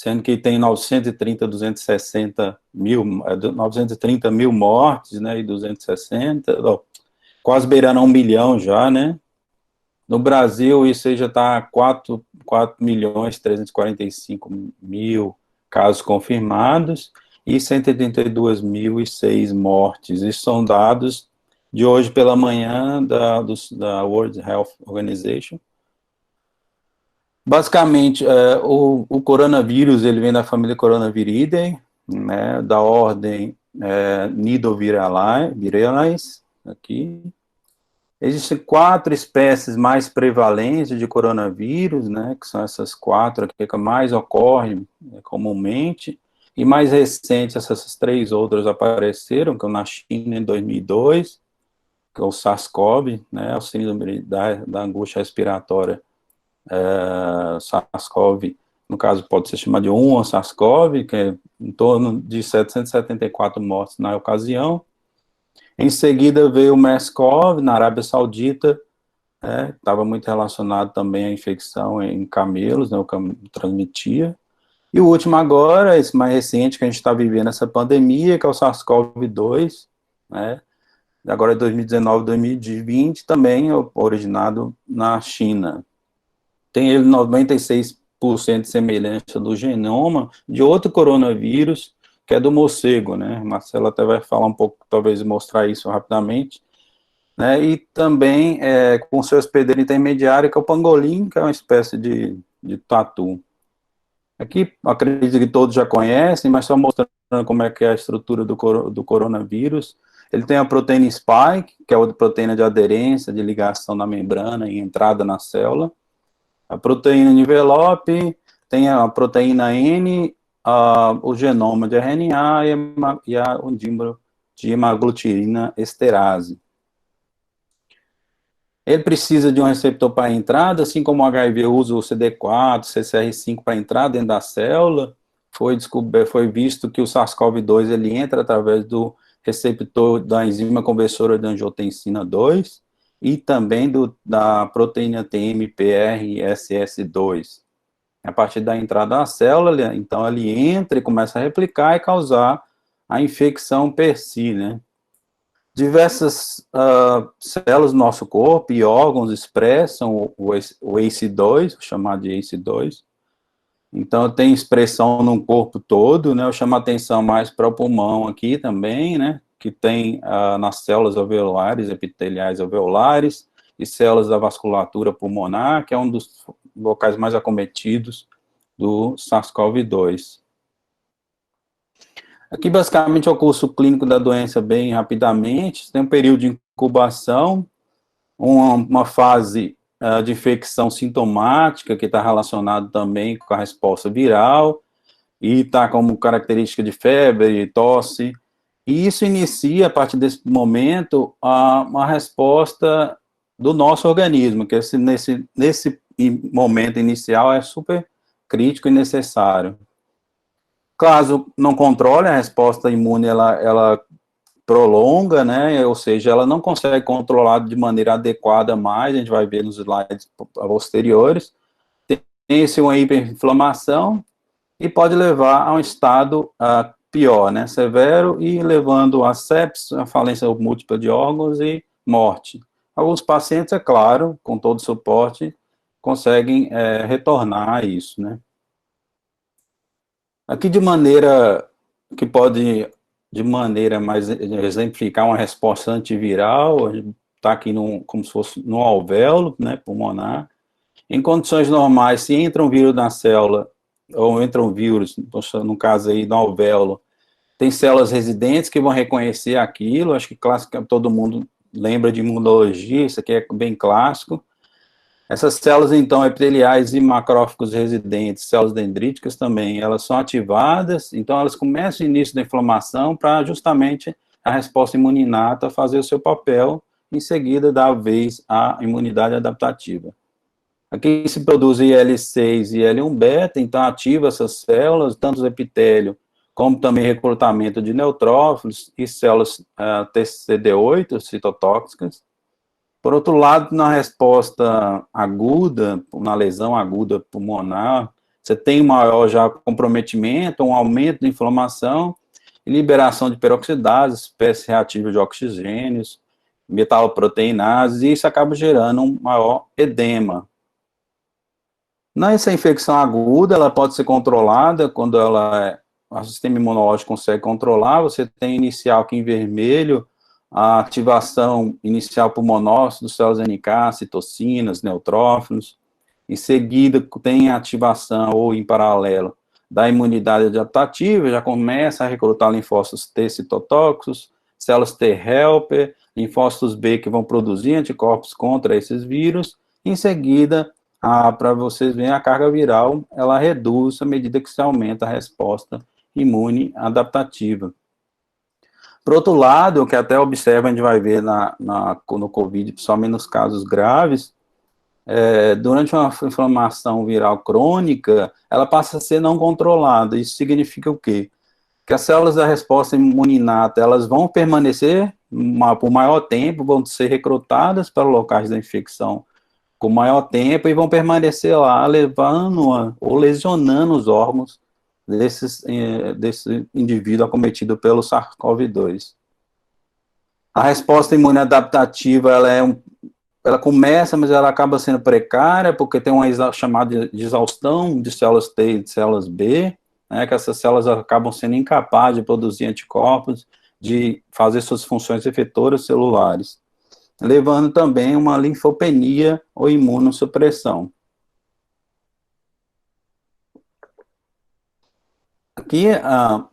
sendo que tem 930, 260 mil, 930 mil mortes, né, e 260, ó, quase beirando 1 milhão já, né? No Brasil, isso aí já está 4 milhões 345 mil casos confirmados e 182.006 mortes. Isso são dados de hoje pela manhã da World Health Organization. Basicamente, o coronavírus, ele vem da família Coronaviridae, né, da ordem Nidovirales, aqui. Existem 4 espécies mais prevalentes de coronavírus, né, que são essas 4 aqui que mais ocorrem comumente, e mais recentes, essas 3 outras apareceram, que é na China em 2002, que é o SARS-CoV, né, o síndrome da angústia respiratória, SARS-CoV, no caso pode ser chamado de SARS-CoV, que é em torno de 774 mortes na ocasião. Em seguida veio o MERS-CoV, na Arábia Saudita, estava muito relacionado também à infecção em camelos, né, o camelo transmitia. E o último agora, esse mais recente, que a gente está vivendo essa pandemia, que é o SARS-CoV-2, né, agora é 2019, 2020, também originado na China. Tem ele 96% de semelhança do genoma de outro coronavírus, que é do morcego, né? Marcelo até vai falar um pouco, talvez mostrar isso rapidamente, né? E também com seu hospedeiro intermediário, que é o pangolim, que é uma espécie de tatu. Aqui, acredito que todos já conhecem, mas só mostrando como é que é a estrutura do coronavírus. Ele tem a proteína spike, que é outra proteína de aderência, de ligação na membrana e entrada na célula. A proteína envelope, tem a proteína N, o genoma de RNA e o dímero de hemaglutina esterase. Ele precisa de um receptor para entrada, assim como o HIV usa o CD4, CCR5 para entrar dentro da célula. Foi visto que o SARS-CoV-2 ele entra através do receptor da enzima conversora de angiotensina 2 e também da proteína TMPRSS2. A partir da entrada da célula, então ele entra e começa a replicar e causar a infecção per si, né? Diversas células do nosso corpo e órgãos expressam o ACE2, chamado de ACE2. Então, tem expressão no corpo todo, né? Eu chamo a atenção mais para o pulmão aqui também, né? Que tem nas células alveolares, epiteliais alveolares, e células da vasculatura pulmonar, que é um dos locais mais acometidos do SARS-CoV-2. Aqui, basicamente, é o curso clínico da doença bem rapidamente. Tem um período de incubação, uma fase de infecção sintomática, que está relacionado também com a resposta viral, e está como característica de febre, tosse, e isso inicia, a partir desse momento, uma resposta do nosso organismo, que nesse momento inicial é super crítico e necessário. Caso não controle, a resposta imune, ela prolonga, né, ou seja, ela não consegue controlar de maneira adequada mais, a gente vai ver nos slides posteriores, tem-se uma hiperinflamação e pode levar a um estado pior, né, severo, e levando a sepsis, a falência múltipla de órgãos e morte. Alguns pacientes, é claro, com todo o suporte, conseguem retornar a isso, né. Aqui de maneira que pode, de maneira mais exemplificar uma resposta antiviral, está aqui como se fosse no alvéolo, né, pulmonar. Em condições normais, se entra um vírus na célula, ou entra um vírus, no caso aí no alvéolo, tem células residentes que vão reconhecer aquilo, acho que clássico, todo mundo lembra de imunologia, isso aqui é bem clássico. Essas células, então, epiteliais e macrófagos residentes, células dendríticas também, elas são ativadas, então elas começam o início da inflamação para justamente a resposta imuninata fazer o seu papel, em seguida dar vez à imunidade adaptativa. Aqui se produz IL-6 e IL-1-beta, então ativa essas células, tanto o epitélio, como também recrutamento de neutrófilos e células TCD8, citotóxicas. Por outro lado, na resposta aguda, na lesão aguda pulmonar, você tem um maior já comprometimento, um aumento de inflamação, e liberação de peroxidases, espécies reativas de oxigênios, metaloproteinases, e isso acaba gerando um maior edema. Nessa infecção aguda, ela pode ser controlada quando o sistema imunológico consegue controlar. Você tem inicial aqui em vermelho, a ativação inicial por monócitos, células NK, citocinas, neutrófilos. Em seguida, tem a ativação, ou em paralelo, da imunidade adaptativa, já começa a recrutar linfócitos T citotóxicos, células T helper, linfócitos B que vão produzir anticorpos contra esses vírus. Em seguida, para vocês verem, a carga viral, ela reduz à medida que se aumenta a resposta imune adaptativa. Por outro lado, o que até observa, a gente vai ver no COVID, principalmente nos casos graves, durante uma inflamação viral crônica, ela passa a ser não controlada. Isso significa o quê? Que as células da resposta imuninata, elas vão permanecer por maior tempo, vão ser recrutadas para locais da infecção com maior tempo e vão permanecer lá, levando ou lesionando os órgãos desse indivíduo acometido pelo SARS-CoV-2. A resposta imune adaptativa, ela começa, mas ela acaba sendo precária, porque tem uma chamada de exaustão de células T e de células B, né, que essas células acabam sendo incapazes de produzir anticorpos, de fazer suas funções efetoras celulares, levando também uma linfopenia ou imunossupressão. Aqui, a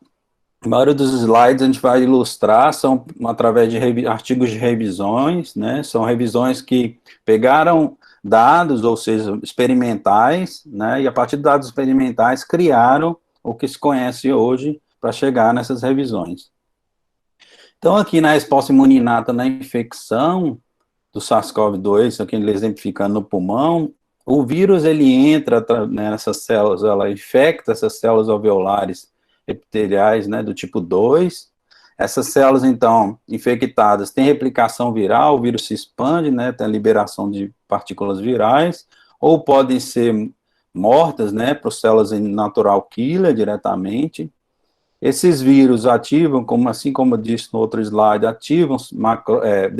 maioria dos slides a gente vai ilustrar, são através de artigos de revisões, né, são revisões que pegaram dados, ou seja, experimentais, né, e a partir de dados experimentais criaram o que se conhece hoje para chegar nessas revisões. Então, aqui na resposta imuninata na infecção do SARS-CoV-2, aqui ele exemplificando no pulmão, o vírus, ele entra nessas células, ela infecta essas células alveolares epiteliais, né, do tipo 2, essas células, então, infectadas, têm replicação viral, o vírus se expande, né, tem a liberação de partículas virais, ou podem ser mortas, né, por células natural killer diretamente. Esses vírus ativam, assim como eu disse no outro slide, ativam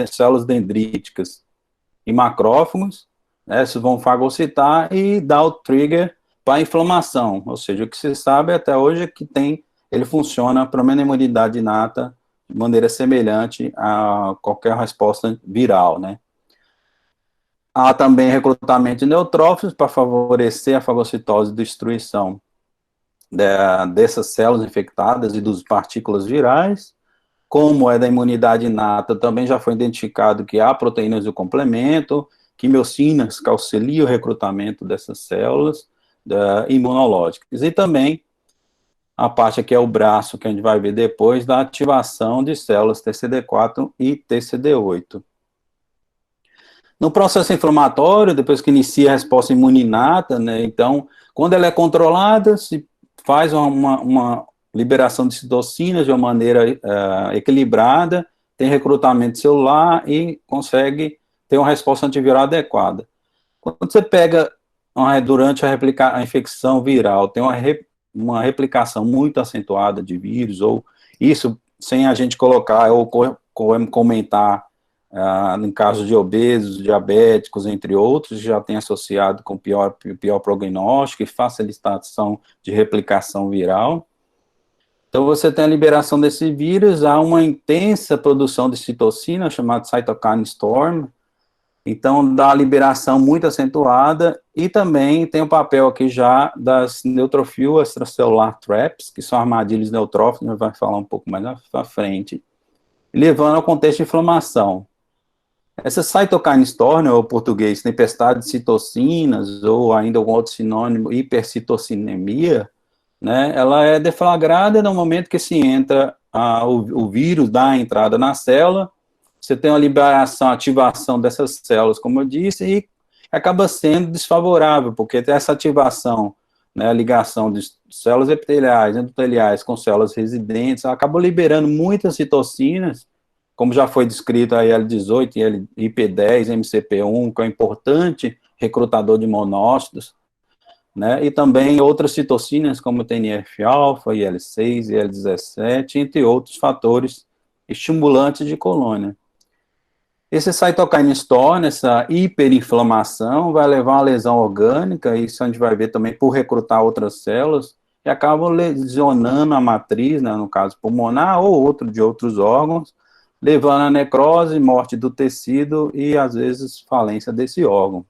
células dendríticas e macrófagos, né, esses vão fagocitar e dar o trigger para a inflamação, ou seja, o que se sabe até hoje é que ele funciona para a imunidade inata de maneira semelhante a qualquer resposta viral, né. Há também recrutamento de neutrófilos para favorecer a fagocitose e destruição dessas células infectadas e dos partículas virais. Como é da imunidade inata, também já foi identificado que há proteínas do complemento, quimiocinas que auxiliam o recrutamento dessas células imunológicas. E também a parte aqui é o braço, que a gente vai ver depois, da ativação de células TCD4 e TCD8. No processo inflamatório, depois que inicia a resposta imuninata, né, então, quando ela é controlada, se faz uma liberação de citocinas de uma maneira equilibrada, tem recrutamento celular e consegue ter uma resposta antiviral adequada. Quando você pega, durante a infecção viral, tem uma replicação muito acentuada de vírus, ou isso sem a gente colocar ou comentar em casos de obesos, diabéticos, entre outros, já tem associado com pior prognóstico e facilitação de replicação viral. Então, você tem a liberação desse vírus, há uma intensa produção de citocina, chamada cytokine storm, então dá a liberação muito acentuada, e também tem o papel aqui já das neutrophil extracellular traps, que são armadilhas neutrófilas, a gente vai falar um pouco mais à frente, levando ao contexto de inflamação. Essa cytokine storm, ou em português, tempestade de citocinas, ou ainda algum outro sinônimo, hipercitocinemia, né, ela é deflagrada no momento que se entra, o vírus dá a entrada na célula, você tem uma liberação, ativação dessas células, como eu disse, e acaba sendo desfavorável, porque essa ativação, né, a ligação de células epiteliais, endoteliais com células residentes, acaba liberando muitas citocinas, como já foi descrito a IL-18, IP-10, MCP-1, que é um importante recrutador de monócitos, né, e também outras citocinas, como TNF-alfa, IL-6, IL-17, entre outros fatores estimulantes de colônia. Esse cytokine storm, essa hiperinflamação, vai levar a uma lesão orgânica, isso a gente vai ver também por recrutar outras células, e acabam lesionando a matriz, né, no caso pulmonar, ou outro de outros órgãos, levando a necrose, morte do tecido e, às vezes, falência desse órgão.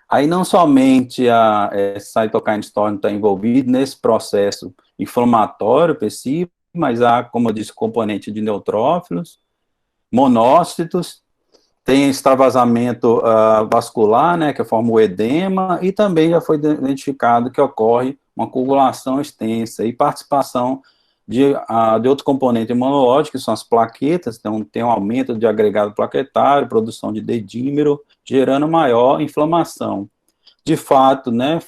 Aí não somente a cytokine storm está envolvido nesse processo inflamatório específico, mas há, como eu disse, componente de neutrófilos, monócitos, tem extravasamento vascular, né, que forma o edema, e também já foi identificado que ocorre uma coagulação extensa e participação de outro componente imunológico, que são as plaquetas, então tem um aumento de agregado plaquetário, produção de dedímero, gerando maior inflamação. De fato, né,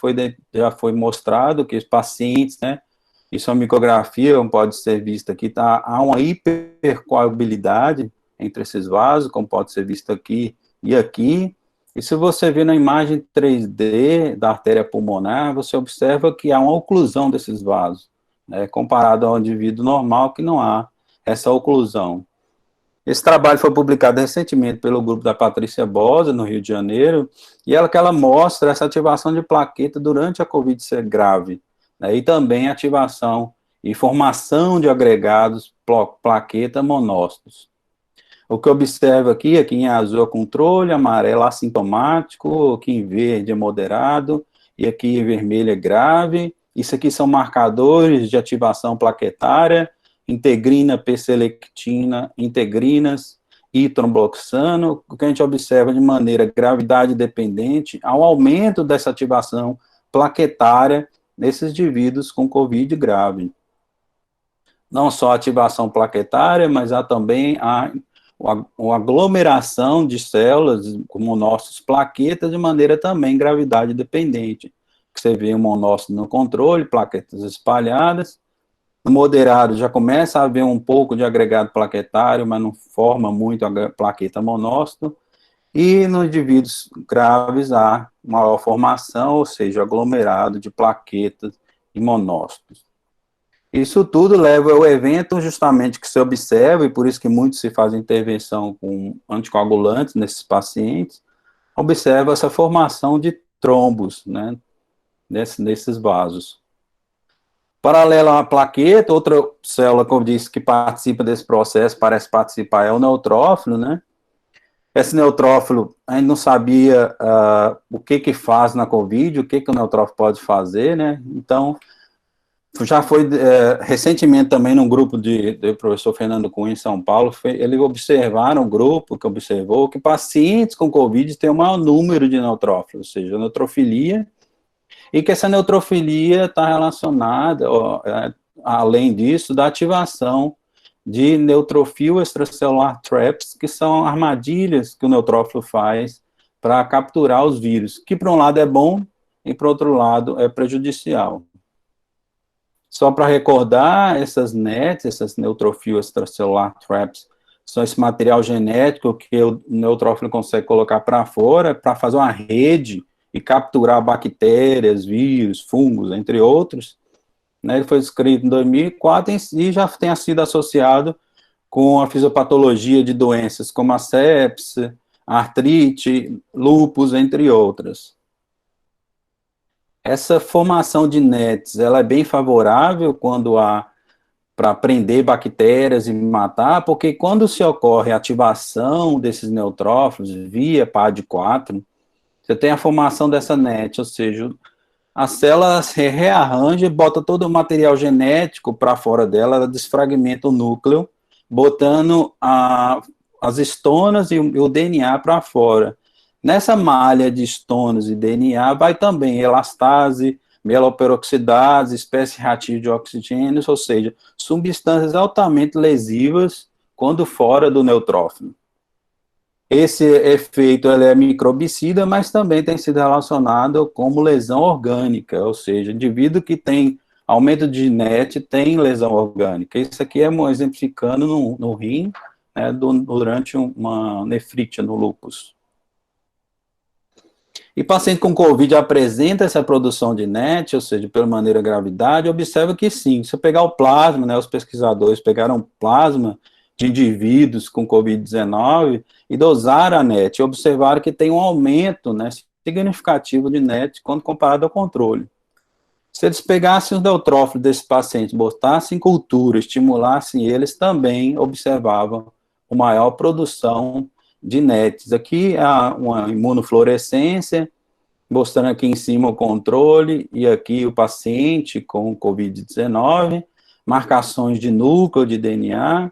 já foi mostrado que os pacientes, né, isso é uma micrografia, como pode ser vista aqui, há uma hipercoagulabilidade entre esses vasos, como pode ser visto aqui e aqui. E se você vê na imagem 3D da artéria pulmonar, você observa que há uma oclusão desses vasos, né, comparado ao indivíduo normal, que não há essa oclusão. Esse trabalho foi publicado recentemente pelo grupo da Patrícia Bosa, no Rio de Janeiro, e que ela mostra essa ativação de plaqueta durante a COVID ser grave, né, e também ativação e formação de agregados plaqueta monócitos. O que eu observo aqui em azul é controle, amarelo assintomático, aqui em verde é moderado, e aqui em vermelho é grave. Isso aqui são marcadores de ativação plaquetária, integrina, P-selectina, integrinas e trombloxano, o que a gente observa de maneira gravidade dependente ao aumento dessa ativação plaquetária nesses indivíduos com COVID grave. Não só a ativação plaquetária, mas há também uma aglomeração de células, como monócitos plaquetas, de maneira também gravidade dependente. Você vê um monócito no controle, plaquetas espalhadas. No moderado já começa a haver um pouco de agregado plaquetário, mas não forma muito a plaqueta monócito. E nos indivíduos graves há maior formação, ou seja, aglomerado de plaquetas e monócitos. Isso tudo leva ao evento justamente que se observa, e por isso que muitos se fazem intervenção com anticoagulantes nesses pacientes, observa essa formação de trombos, né, nesses vasos. Paralelo à plaqueta, outra célula, como eu disse, que participa desse processo, parece participar, é o neutrófilo, né? Esse neutrófilo, a gente não sabia o que faz na COVID, o que o neutrófilo pode fazer, né? Então, já foi recentemente também num grupo do professor Fernando Cunha em São Paulo, eles observaram, um grupo que observou que pacientes com COVID têm o maior número de neutrófilos, ou seja, neutrofilia, e que essa neutrofilia está relacionada, além disso, da ativação de neutrofil extracelular traps, que são armadilhas que o neutrófilo faz para capturar os vírus, que por um lado é bom e por outro lado é prejudicial. Só para recordar, essas NETs, essas neutrofil extracelular traps, são esse material genético que o neutrófilo consegue colocar para fora para fazer uma rede e capturar bactérias, vírus, fungos, entre outros. Né, ele foi escrito em 2004 e já tem sido associado com a fisiopatologia de doenças como a sepse, a artrite, lúpus, entre outras. Essa formação de NETs, ela é bem favorável quando há para prender bactérias e matar, porque quando se ocorre a ativação desses neutrófilos via PAD4, você tem a formação dessa NET, ou seja, a célula se rearranja e bota todo o material genético para fora dela, ela desfragmenta o núcleo, botando as estonas e o DNA para fora. Nessa malha de estonas e DNA vai também elastase, mieloperoxidase, espécie reativa de oxigênio, ou seja, substâncias altamente lesivas quando fora do neutrófilo. Esse efeito ele é microbicida, mas também tem sido relacionado como lesão orgânica, ou seja, indivíduo que tem aumento de NET tem lesão orgânica. Isso aqui é exemplificando no rim, né, durante uma nefrite no lúpus. E paciente com COVID apresenta essa produção de NET, ou seja, pela maneira gravidade, observa que sim, se eu pegar o plasma, né, os pesquisadores pegaram plasma de indivíduos com COVID-19 e dosaram a NET, e observaram que tem um aumento, né, significativo de NET quando comparado ao controle. Se eles pegassem os neutrófilos desses pacientes, botassem em cultura, estimulassem eles, também observavam uma maior produção de NETs. Aqui há uma imunofluorescência, mostrando aqui em cima o controle, e aqui o paciente com COVID-19, marcações de núcleo de DNA,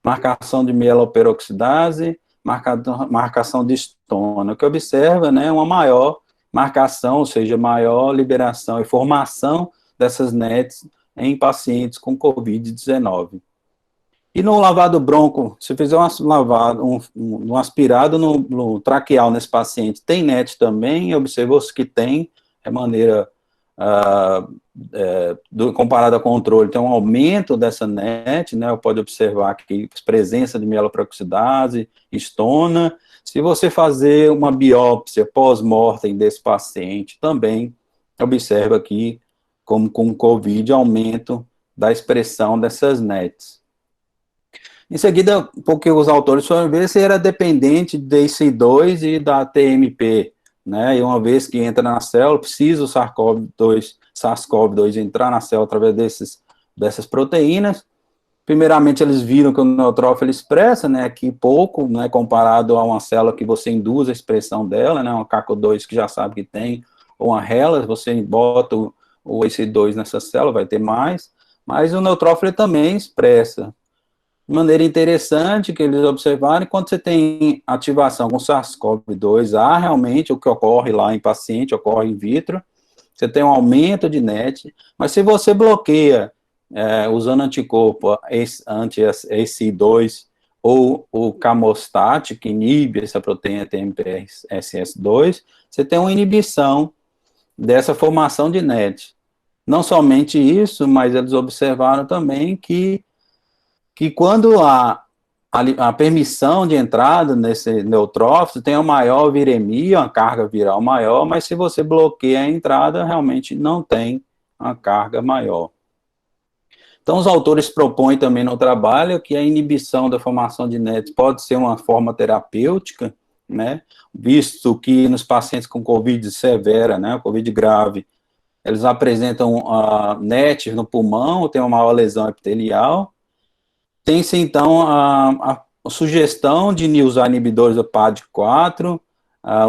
marcação de mieloperoxidase, marcação de histona. O que observa, né, uma maior marcação, ou seja, maior liberação e formação dessas NETs em pacientes com COVID-19. E no lavado bronco, se fizer um aspirado no traqueal nesse paciente, tem NET também, observou-se que tem, de maneira comparado ao controle, tem um aumento dessa NET, né, pode observar aqui presença de mieloperoxidase, histona. Se você fazer uma biópsia pós-mortem desse paciente, também observa aqui, como com COVID, aumento da expressão dessas NETs. Em seguida, porque os autores foram ver se era dependente de ACE2 e da TMP, né? E uma vez que entra na célula, precisa o SARS-CoV-2 entrar na célula através dessas proteínas. Primeiramente, eles viram que o neutrófilo expressa, né, aqui pouco, né, comparado a uma célula que você induz a expressão dela, né, uma CACO2 que já sabe que tem, ou uma HeLa, você bota o ACE2 nessa célula, vai ter mais, mas o neutrófilo também expressa. De maneira interessante que eles observaram, quando você tem ativação com SARS-CoV-2, há realmente o que ocorre lá em paciente, ocorre in vitro, você tem um aumento de NET, mas se você bloqueia usando anticorpo anti-ACE2 ou o camostat, que inibe essa proteína TMPRSS2, você tem uma inibição dessa formação de NET. Não somente isso, mas eles observaram também que quando há a permissão de entrada nesse neutrófilo, tem uma maior viremia, uma carga viral maior, mas se você bloqueia a entrada, realmente não tem uma carga maior. Então, os autores propõem também no trabalho que a inibição da formação de NETs pode ser uma forma terapêutica, né, visto que nos pacientes com COVID severa, né, COVID grave, eles apresentam NETs no pulmão, tem uma maior lesão epitelial. Tem-se, então, a sugestão de usar inibidores do PAD4,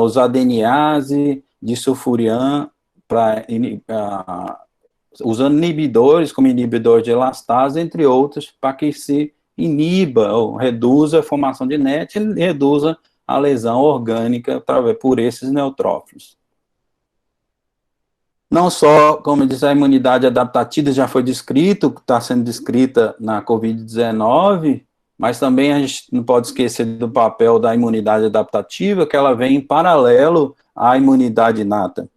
usar DNase, disulfurian, usando inibidores, como inibidor de elastase, entre outros, para que se iniba ou reduza a formação de NET e reduza a lesão orgânica por esses neutrófilos. Não só, como diz, a imunidade adaptativa já foi descrito, está sendo descrita na COVID-19, mas também a gente não pode esquecer do papel da imunidade adaptativa, que ela vem em paralelo à imunidade inata.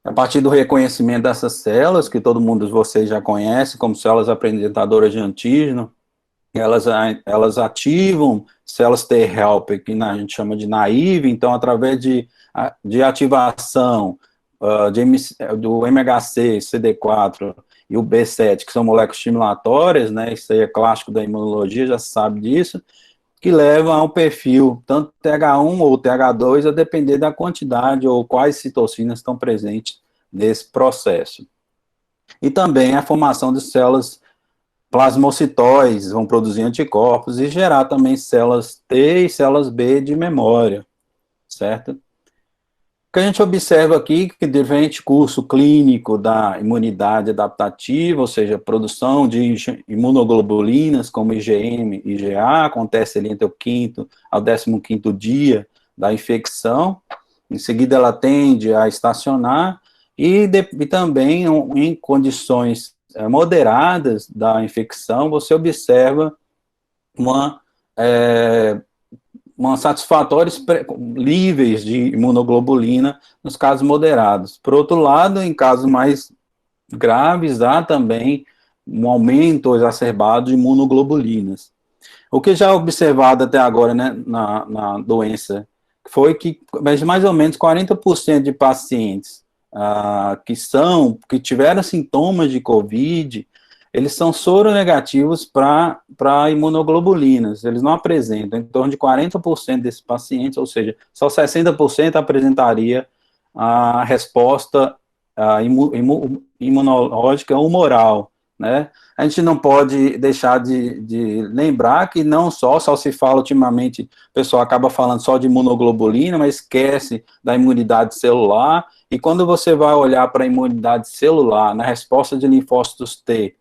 A partir do reconhecimento dessas células, que todo mundo de vocês já conhece, como células apresentadoras de antígeno, elas ativam células T-helper, que a gente chama de naive, então, através de ativação do MHC, CD4 e o B7, que são moléculas estimulatórias, né, isso aí é clássico da imunologia, já se sabe disso, que levam a um perfil, tanto TH1 ou TH2, a depender da quantidade ou quais citocinas estão presentes nesse processo. E também a formação de células plasmocitóides, vão produzir anticorpos e gerar também células T e células B de memória, certo? O que a gente observa aqui, que durante curso clínico da imunidade adaptativa, ou seja, produção de imunoglobulinas, como IgM e IgA, acontece ali entre o 5º ao 15º dia da infecção, em seguida ela tende a estacionar, e também em condições moderadas da infecção, você observa uma satisfatórios níveis de imunoglobulina nos casos moderados. Por outro lado, em casos mais graves, há também um aumento exacerbado de imunoglobulinas. O que já é observado até agora, né, na doença, foi que mais ou menos 40% de pacientes que tiveram sintomas de COVID, eles são soronegativos para imunoglobulinas, eles não apresentam, em torno de 40% desses pacientes, ou seja, só 60% apresentaria a resposta imunológica humoral, né? A gente não pode deixar de lembrar que não só se fala ultimamente, o pessoal acaba falando só de imunoglobulina, mas esquece da imunidade celular, e quando você vai olhar para a imunidade celular, na resposta de linfócitos T,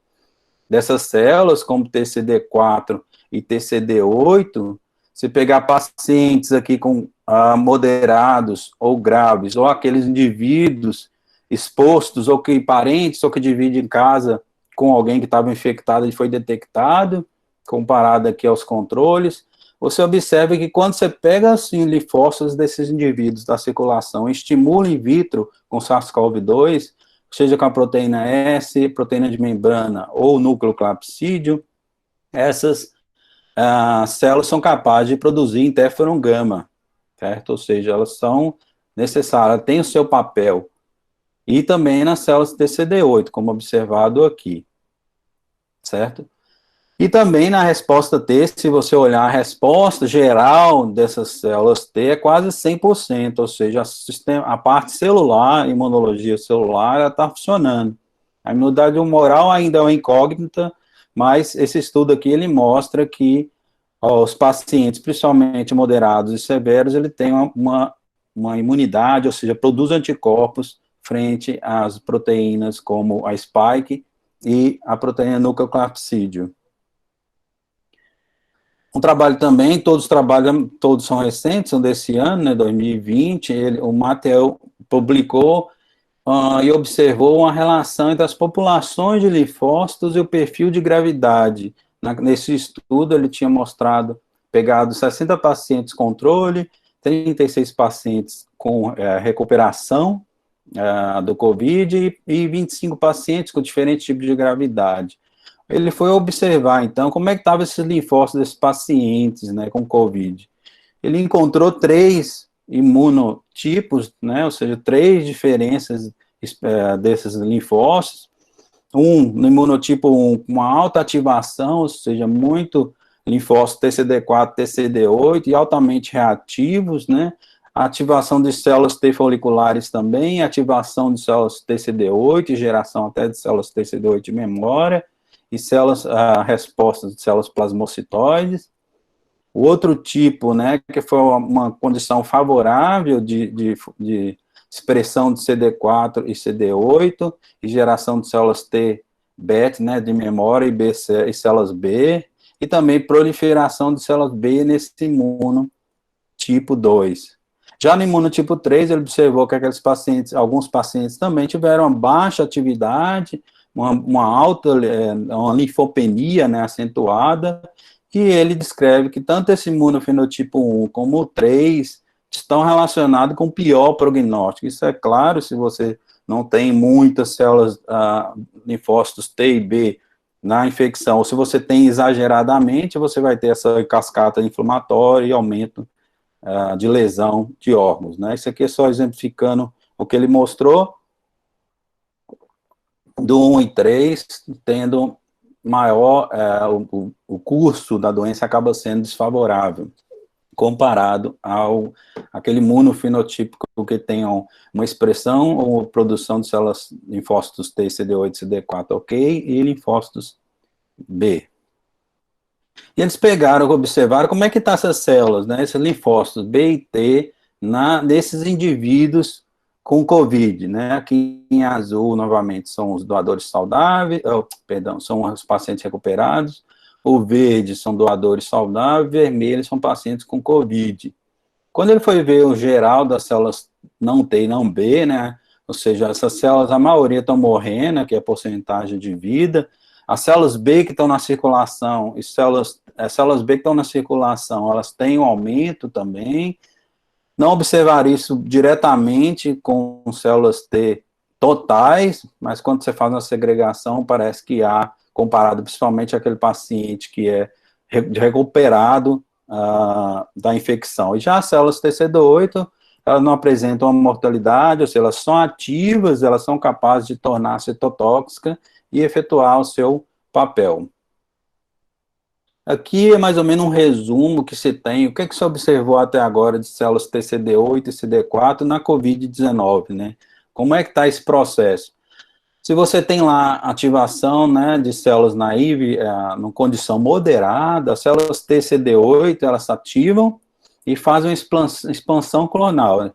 dessas células, como TCD4 e TCD8, se pegar pacientes aqui com moderados ou graves, ou aqueles indivíduos expostos, ou que parentes, ou que dividem em casa com alguém que estava infectado e foi detectado, comparado aqui aos controles, você observa que quando você pega assim, linfócitos desses indivíduos da circulação, estimula in vitro com SARS-CoV-2, seja com a proteína S, proteína de membrana ou núcleo clapsídeo, essas células são capazes de produzir interferon gama, certo? Ou seja, elas são necessárias, têm o seu papel. E também nas células TCD8, como observado aqui, certo? E também na resposta T, se você olhar a resposta geral dessas células T é quase 100%, ou seja, a parte celular, a imunologia celular, está funcionando. A imunidade humoral ainda é uma incógnita, mas esse estudo aqui, ele mostra que os pacientes, principalmente moderados e severos, ele tem uma imunidade, ou seja, produz anticorpos frente às proteínas como a spike e a proteína nucleocapsídeo. Um trabalho também, todos são recentes, são desse ano, né, 2020, o Mattel publicou e observou uma relação entre as populações de linfócitos e o perfil de gravidade. Nesse estudo, ele tinha pegado 60 pacientes controle, 36 pacientes com recuperação do COVID e 25 pacientes com diferentes tipos de gravidade. Ele foi observar, então, como é que estavam esses linfócitos desses pacientes, né, com COVID. Ele encontrou 3 imunotipos, né, ou seja, 3 diferenças desses linfócitos. No imunotipo 1, com uma alta ativação, ou seja, muito linfócito TCD4, TCD8, e altamente reativos, né, a ativação de células T foliculares também, ativação de células TCD8, geração até de células TCD8 de memória, e respostas de células plasmocitoides. O outro tipo, né, que foi uma condição favorável de expressão de CD4 e CD8, e geração de células T BET, né, de memória, e células B, e também proliferação de células B nesse imuno tipo 2. Já no imunotipo 3, ele observou que alguns pacientes também tiveram uma baixa atividade, uma alta, uma linfopenia, né, acentuada, e ele descreve que tanto esse imunofenotipo 1 como o 3 estão relacionados com pior prognóstico. Isso é claro, se você não tem muitas células, linfócitos T e B na infecção, ou se você tem exageradamente, você vai ter essa cascata inflamatória e aumento de lesão de órgãos, né? Isso aqui é só exemplificando o que ele mostrou, do 1 e 3, tendo maior, o curso da doença acaba sendo desfavorável, comparado aquele imunofenotípico que tem uma expressão ou produção de células linfócitos T, CD8, CD4, ok, e linfócitos B. E eles observaram como é que estão essas células, né, esses linfócitos B e T, nesses indivíduos com COVID, né, aqui em azul, novamente, são os doadores saudáveis, são os pacientes recuperados, o verde são doadores saudáveis, vermelho são pacientes com COVID. Quando ele foi ver o geral das células não T e não B, né, ou seja, essas células, a maioria estão morrendo, que é a porcentagem de vida, as células B que estão na circulação, as células B que estão na circulação, elas têm um aumento também. Não observar isso diretamente com células T totais, mas quando você faz uma segregação, parece que há, comparado principalmente àquele paciente que é recuperado da infecção. E já as células TCD8, elas não apresentam uma mortalidade, ou seja, elas são ativas, elas são capazes de tornar citotóxica e efetuar o seu papel. Aqui é mais ou menos um resumo que se tem, o que se observou até agora de células TCD8 e CD4 na COVID-19, né? Como é que está esse processo? Se você tem lá ativação, né, de células naive, numa condição moderada, as células TCD8, elas se ativam e fazem uma expansão clonal, né,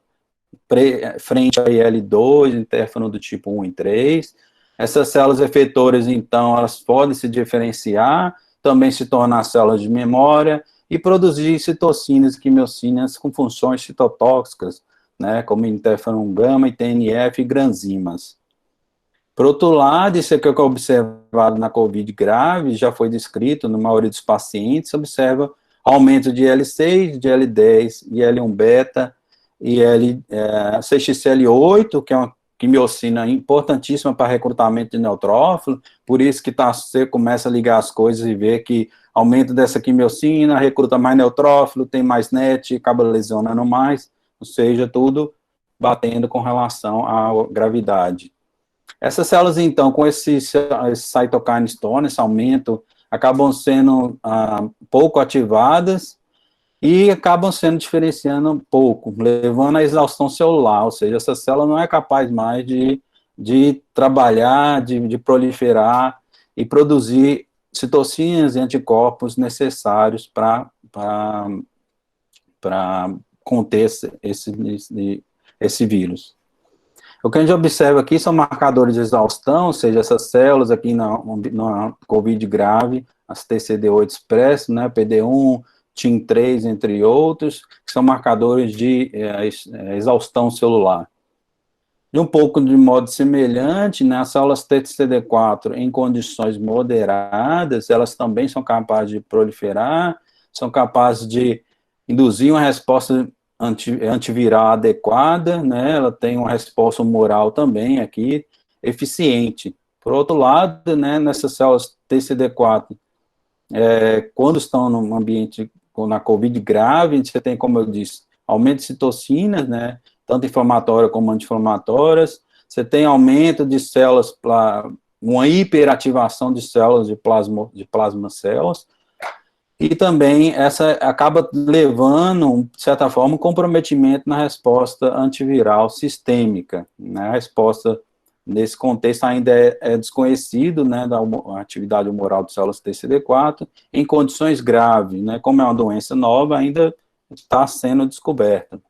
frente a IL-2, interferon do tipo 1 e 3. Essas células efetoras, então, elas podem se diferenciar, também se tornar células de memória e produzir citocinas e quimiocinas com funções citotóxicas, né, como interferon gama, TNF e granzimas. Por outro lado, isso aqui que é observado na COVID grave, já foi descrito na maioria dos pacientes, observa aumento de IL-6, de IL-10, IL-1-beta, CXCL8, que é uma quimiocina importantíssima para recrutamento de neutrófilo, por isso que você começa a ligar as coisas e vê que aumento dessa quimiocina, recruta mais neutrófilo, tem mais NET, acaba lesionando mais, ou seja, tudo batendo com relação à gravidade. Essas células, então, com esse cytokine storm, esse aumento, acabam sendo pouco ativadas e acabam sendo diferenciando um pouco, levando à exaustão celular, ou seja, essa célula não é capaz mais de trabalhar, de proliferar e produzir citocinas e anticorpos necessários para conter esse vírus. O que a gente observa aqui são marcadores de exaustão, ou seja, essas células aqui na COVID grave, as TCD8 expresso, né, PD1, TIM3, entre outros, que são marcadores de exaustão celular. E um pouco de modo semelhante, né, as células TCD4 em condições moderadas, elas também são capazes de proliferar, são capazes de induzir uma resposta antiviral adequada, né, ela tem uma resposta humoral também aqui, eficiente. Por outro lado, né, nessas células TCD4, quando estão num ambiente na COVID grave, você tem, como eu disse, aumento de citocinas, né, tanto inflamatórias como anti-inflamatórias, você tem aumento de células, uma hiperativação de células de plasma células, e também essa acaba levando, de certa forma, um comprometimento na resposta antiviral sistêmica, né? A resposta, nesse contexto, ainda é desconhecido, né, da atividade humoral de células TCD4, em condições graves, né? Como é uma doença nova, ainda está sendo descoberta.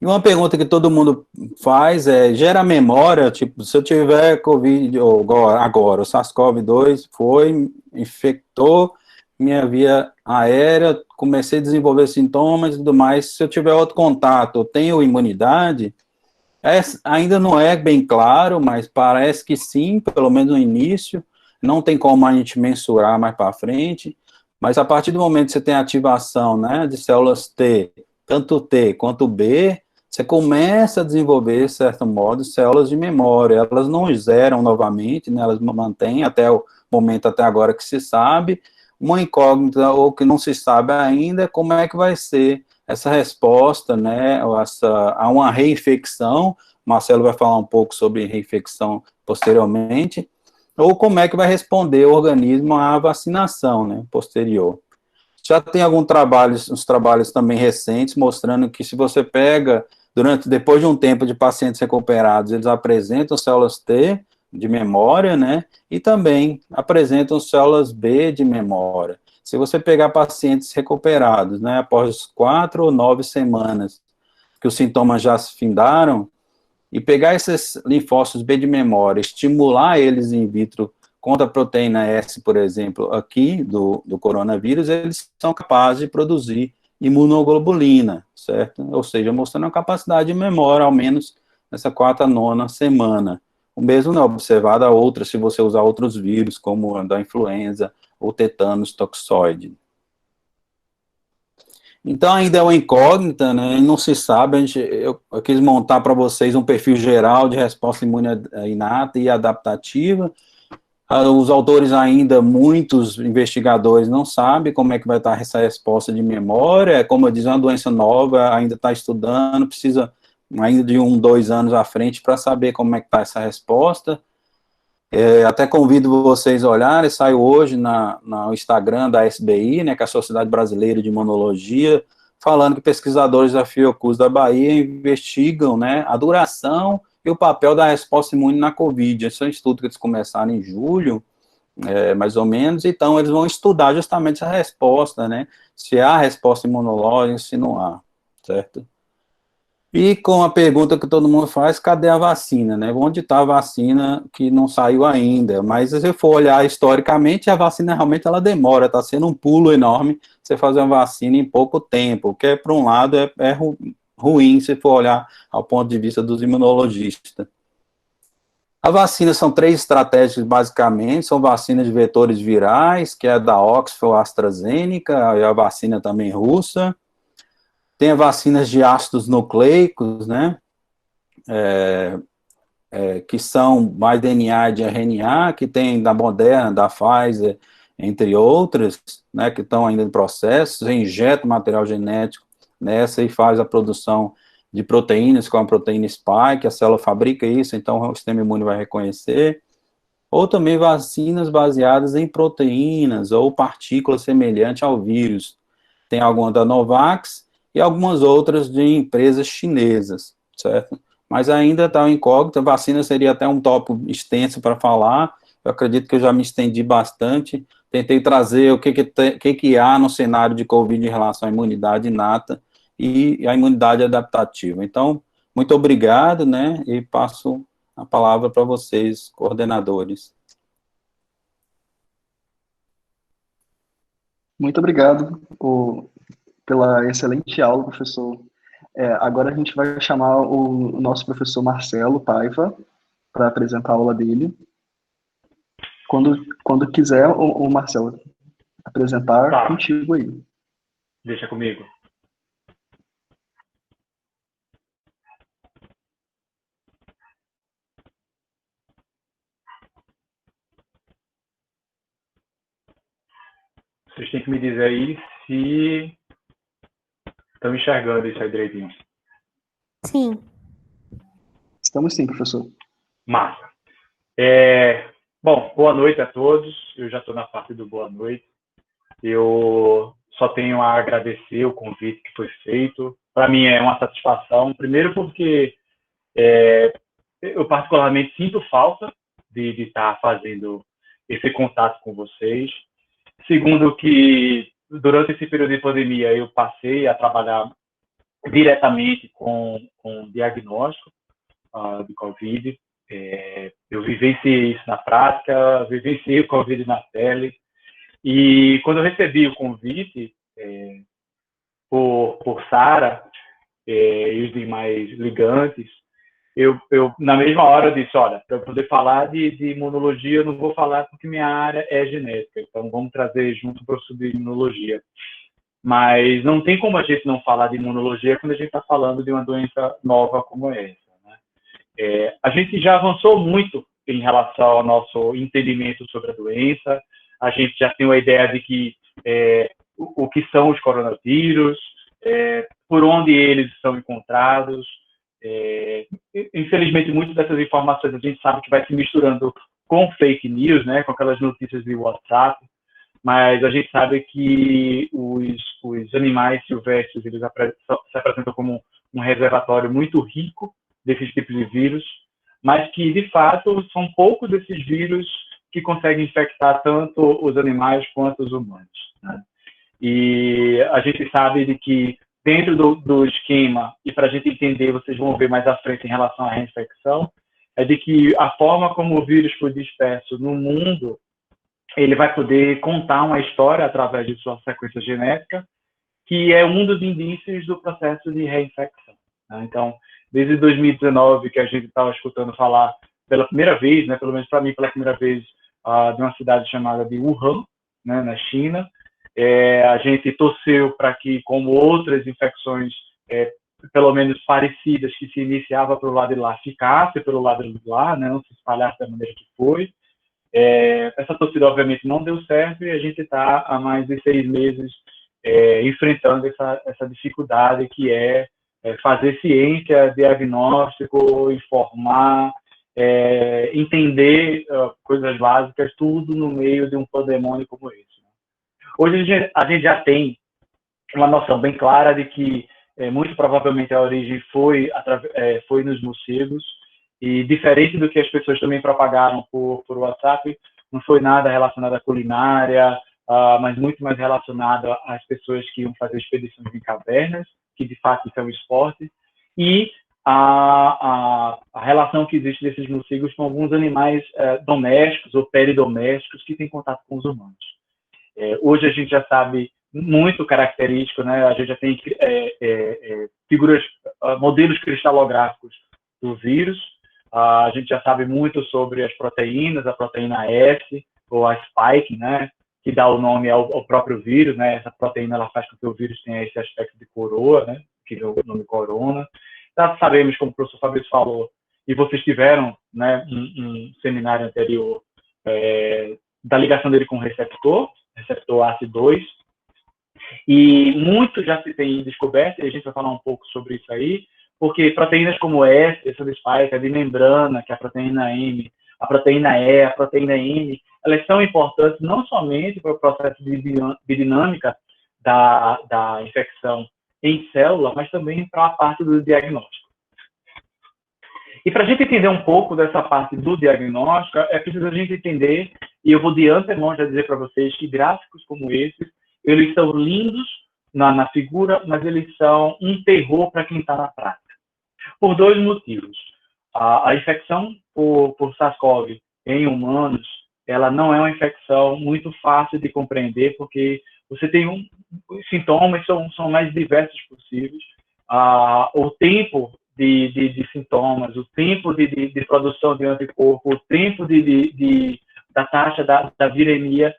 E uma pergunta que todo mundo faz gera memória, tipo, se eu tiver Covid, ou agora, o SARS-CoV-2 infectou minha via aérea, comecei a desenvolver sintomas e tudo mais, se eu tiver outro contato, eu tenho imunidade? Ainda não é bem claro, mas parece que sim, pelo menos no início, não tem como a gente mensurar mais para frente, mas a partir do momento que você tem ativação, né, de células T, tanto T quanto B, você começa a desenvolver, de certo modo, células de memória, elas não zeram novamente, né, elas mantêm até o momento até agora que se sabe, uma incógnita, ou que não se sabe ainda, como é que vai ser essa resposta, né, a uma reinfecção. Marcelo vai falar um pouco sobre reinfecção posteriormente, ou como é que vai responder o organismo à vacinação, né, posterior. Já tem uns trabalhos também recentes, mostrando que se você pega, depois de um tempo de pacientes recuperados, eles apresentam células T, de memória, né, e também apresentam células B de memória. Se você pegar pacientes recuperados, né, após 4 ou 9 semanas, que os sintomas já se findaram, e pegar esses linfócitos B de memória, estimular eles in vitro contra a proteína S, por exemplo, aqui do coronavírus, eles são capazes de produzir imunoglobulina, certo? Ou seja, mostrando a capacidade de memória, ao menos nessa 4ª a 9ª semana. O mesmo não é observado a outras, se você usar outros vírus, como a da influenza ou tetanos toxoide. Então, ainda é uma incógnita, né? Não se sabe. Eu quis montar para vocês um perfil geral de resposta imune inata e adaptativa. Os autores ainda, muitos investigadores não sabem como é que vai estar essa resposta de memória, como eu disse, é uma doença nova, ainda está estudando, precisa ainda de 2 anos à frente para saber como é que está essa resposta. Até convido vocês a olharem, saiu hoje no Instagram da SBI, né, que é a Sociedade Brasileira de Imunologia, falando que pesquisadores da Fiocruz da Bahia investigam, né, a duração e o papel da resposta imune na Covid. Esse é um estudo que eles começaram em julho, mais ou menos, então eles vão estudar justamente essa resposta, né, se há resposta imunológica, se não há, certo? E com a pergunta que todo mundo faz, cadê a vacina, né? Onde está a vacina que não saiu ainda? Mas se você for olhar historicamente, a vacina realmente ela demora, está sendo um pulo enorme você fazer uma vacina em pouco tempo, o que por um lado é ruim se for olhar ao ponto de vista dos imunologistas. A vacina são 3 estratégias, basicamente, são vacinas de vetores virais, que é da Oxford AstraZeneca, e a vacina também russa. Tem as vacinas de ácidos nucleicos, né? Que são mais DNA de RNA, que tem da Moderna, da Pfizer, entre outras, né, que estão ainda em processo. Você injeta o material genético nessa e faz a produção de proteínas, com a proteína spike, a célula fabrica isso, então o sistema imune vai reconhecer. Ou também vacinas baseadas em proteínas ou partículas semelhantes ao vírus. Tem alguma da Novax e algumas outras de empresas chinesas, certo? Mas ainda está incógnita, vacina seria até um tópico extenso para falar, eu acredito que eu já me estendi bastante, tentei trazer o que há no cenário de Covid em relação à imunidade inata e a imunidade adaptativa. Então, muito obrigado, né, e passo a palavra para vocês, coordenadores. Muito obrigado pela excelente aula, professor. Agora a gente vai chamar o nosso professor Marcelo Paiva para apresentar a aula dele. Quando quiser, o Marcelo apresentar Tá, contigo aí. deixa comigo. Vocês têm que me dizer aí se estão enxergando isso aí direitinho. Sim. Estamos sim, professor. Massa. Bom, boa noite a todos. Eu já estou na parte do boa noite. Eu só tenho a agradecer o convite que foi feito. Para mim é uma satisfação, primeiro porque eu particularmente sinto falta de estar fazendo esse contato com vocês. Segundo que durante esse período de pandemia eu passei a trabalhar diretamente com diagnóstico de Covid. Eu vivenciei isso na prática, vivenciei o Covid na pele. E quando eu recebi o convite por Sara e os demais ligantes, eu na mesma hora disse, olha, para eu poder falar de imunologia, eu não vou falar porque minha área é genética, então vamos trazer junto o professor de imunologia. Mas não tem como a gente não falar de imunologia quando a gente está falando de uma doença nova como essa, né? A gente já avançou muito em relação ao nosso entendimento sobre a doença, a gente já tem uma ideia de que o que são os coronavírus, por onde eles são encontrados. Infelizmente, muitas dessas informações a gente sabe que vai se misturando com fake news, né, com aquelas notícias de WhatsApp, mas a gente sabe que os animais silvestres eles se apresentam como um reservatório muito rico desses tipos de vírus, mas que, de fato, são poucos desses vírus que conseguem infectar tanto os animais quanto os humanos, né? E a gente sabe de que dentro do esquema, e para a gente entender, vocês vão ver mais à frente em relação à reinfecção, é de que a forma como o vírus foi disperso no mundo, ele vai poder contar uma história através de sua sequência genética, que é um dos indícios do processo de reinfecção, né? Então, desde 2019, que a gente estava escutando falar pela primeira vez, né, pelo menos para mim, pela primeira vez, de uma cidade chamada de Wuhan, né, na China. A gente torceu para que, como outras infecções, pelo menos parecidas, que se iniciava pelo lado de lá, ficasse pelo lado de lá, né, não se espalhasse da maneira que foi. Essa torcida, obviamente, não deu certo e a gente está há mais de 6 meses enfrentando essa dificuldade que é fazer ciência, diagnóstico, informar, entender coisas básicas, tudo no meio de um pandemônio como esse. Hoje a gente já tem uma noção bem clara de que muito provavelmente a origem foi nos morcegos, e diferente do que as pessoas também propagaram por WhatsApp, não foi nada relacionado à culinária, mas muito mais relacionado às pessoas que iam fazer expedições em cavernas, que de fato isso é um esporte, e a relação que existe desses morcegos com alguns animais domésticos ou peridomésticos que têm contato com os humanos. Hoje a gente já sabe muito característico, né? A gente já tem modelos cristalográficos do vírus, a gente já sabe muito sobre as proteínas, a proteína S, ou a spike, né? Que dá o nome ao próprio vírus, né? Essa proteína ela faz com que o vírus tenha esse aspecto de coroa, né? Que é o nome corona. Já sabemos, como o professor Fabrício falou, e vocês tiveram, né, um seminário anterior da ligação dele com o receptor ACE2, e muito já se tem descoberto, e a gente vai falar um pouco sobre isso aí, porque proteínas como essa spike, a de membrana, que é a proteína M, a proteína E, a proteína M, elas são importantes não somente para o processo de biodinâmica da infecção em célula, mas também para a parte do diagnóstico. E para a gente entender um pouco dessa parte do diagnóstico, é preciso a gente entender, e eu vou de antemão já dizer para vocês que gráficos como esses, eles são lindos na figura, mas eles são um terror para quem está na prática. Por 2 motivos. A infecção por SARS-CoV em humanos, ela não é uma infecção muito fácil de compreender, porque você tem os sintomas são mais diversos possíveis. O tempo de sintomas, o tempo de produção de anticorpo, o tempo da taxa da viremia,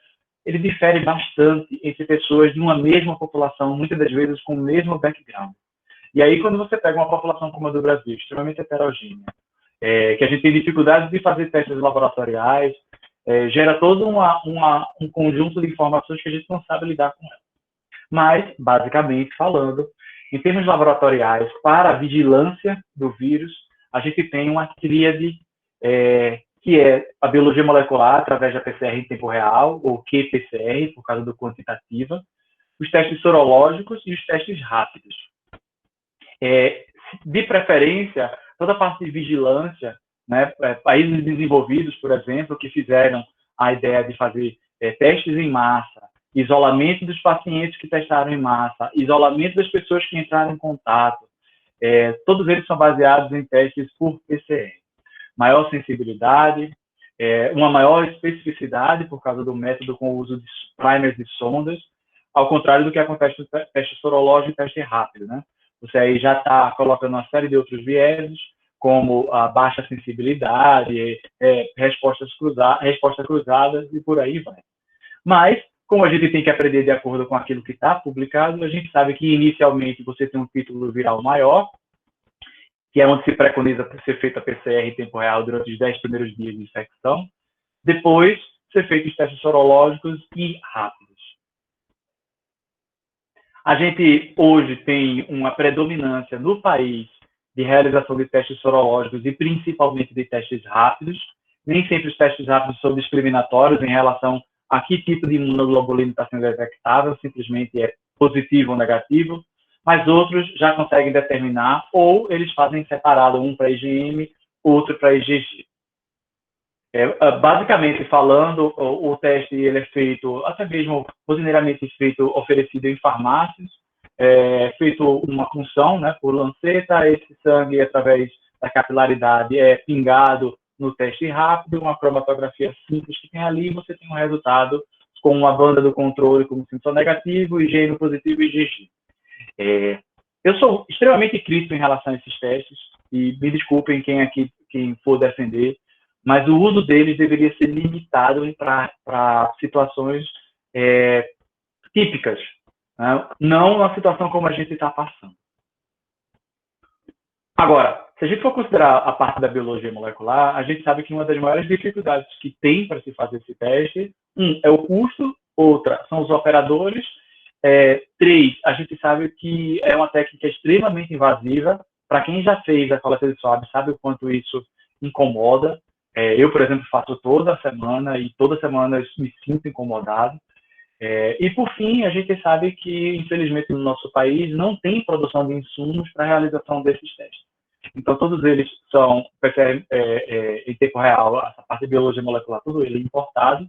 ele difere bastante entre pessoas de uma mesma população, muitas das vezes com o mesmo background. E aí, quando você pega uma população como a do Brasil, extremamente heterogênea, que a gente tem dificuldade de fazer testes laboratoriais, gera todo um conjunto de informações que a gente não sabe lidar com elas. Mas, basicamente falando, em termos laboratoriais, para a vigilância do vírus, a gente tem uma tríade que é a biologia molecular através da PCR em tempo real, ou qPCR, por causa do quantitativa, os testes sorológicos e os testes rápidos. De preferência, toda a parte de vigilância, né, países desenvolvidos, por exemplo, que fizeram a ideia de fazer testes em massa, isolamento dos pacientes que testaram em massa, isolamento das pessoas que entraram em contato, todos eles são baseados em testes por PCR. Maior sensibilidade, uma maior especificidade por causa do método com o uso de primers e sondas, ao contrário do que acontece no teste sorológico e teste rápido, né? Você aí já está colocando uma série de outros vieses, como a baixa sensibilidade, respostas cruzadas e por aí vai. Mas, como a gente tem que aprender de acordo com aquilo que está publicado, a gente sabe que inicialmente você tem um título viral maior, que é onde se preconiza para ser feita a PCR em tempo real durante os 10 primeiros dias de infecção. Depois, ser feitos testes sorológicos e rápidos. A gente hoje tem uma predominância no país de realização de testes sorológicos e principalmente de testes rápidos. Nem sempre os testes rápidos são discriminatórios em relação a que tipo de imunoglobulina está sendo detectável, simplesmente é positivo ou negativo, mas outros já conseguem determinar, ou eles fazem separado, um para IgM, outro para IgG. Basicamente falando, o teste ele é feito, até mesmo rotineiramente feito, oferecido em farmácias, feito uma punção, né, por lanceta, esse sangue, através da capilaridade, é pingado no teste rápido, uma cromatografia simples que tem ali, você tem um resultado com uma banda do controle como sintoma negativo, IgM positivo e IgG. Eu sou extremamente crítico em relação a esses testes, e me desculpem quem for defender, mas o uso deles deveria ser limitado para situações típicas, né? Não uma situação como a gente está passando. Agora, Se a gente for considerar a parte da biologia molecular, a gente sabe que uma das maiores dificuldades que tem para se fazer esse teste, é o custo, outra são os operadores, três, a gente sabe que é uma técnica extremamente invasiva. Para quem já fez a coleta de swab, sabe o quanto isso incomoda. Eu, por exemplo, faço toda semana e toda semana eu me sinto incomodado. E, por fim, a gente sabe que, infelizmente, no nosso país não tem produção de insumos para a realização desses testes. Então, todos eles são PCR em tempo real, essa parte de biologia molecular, tudo ele é importado.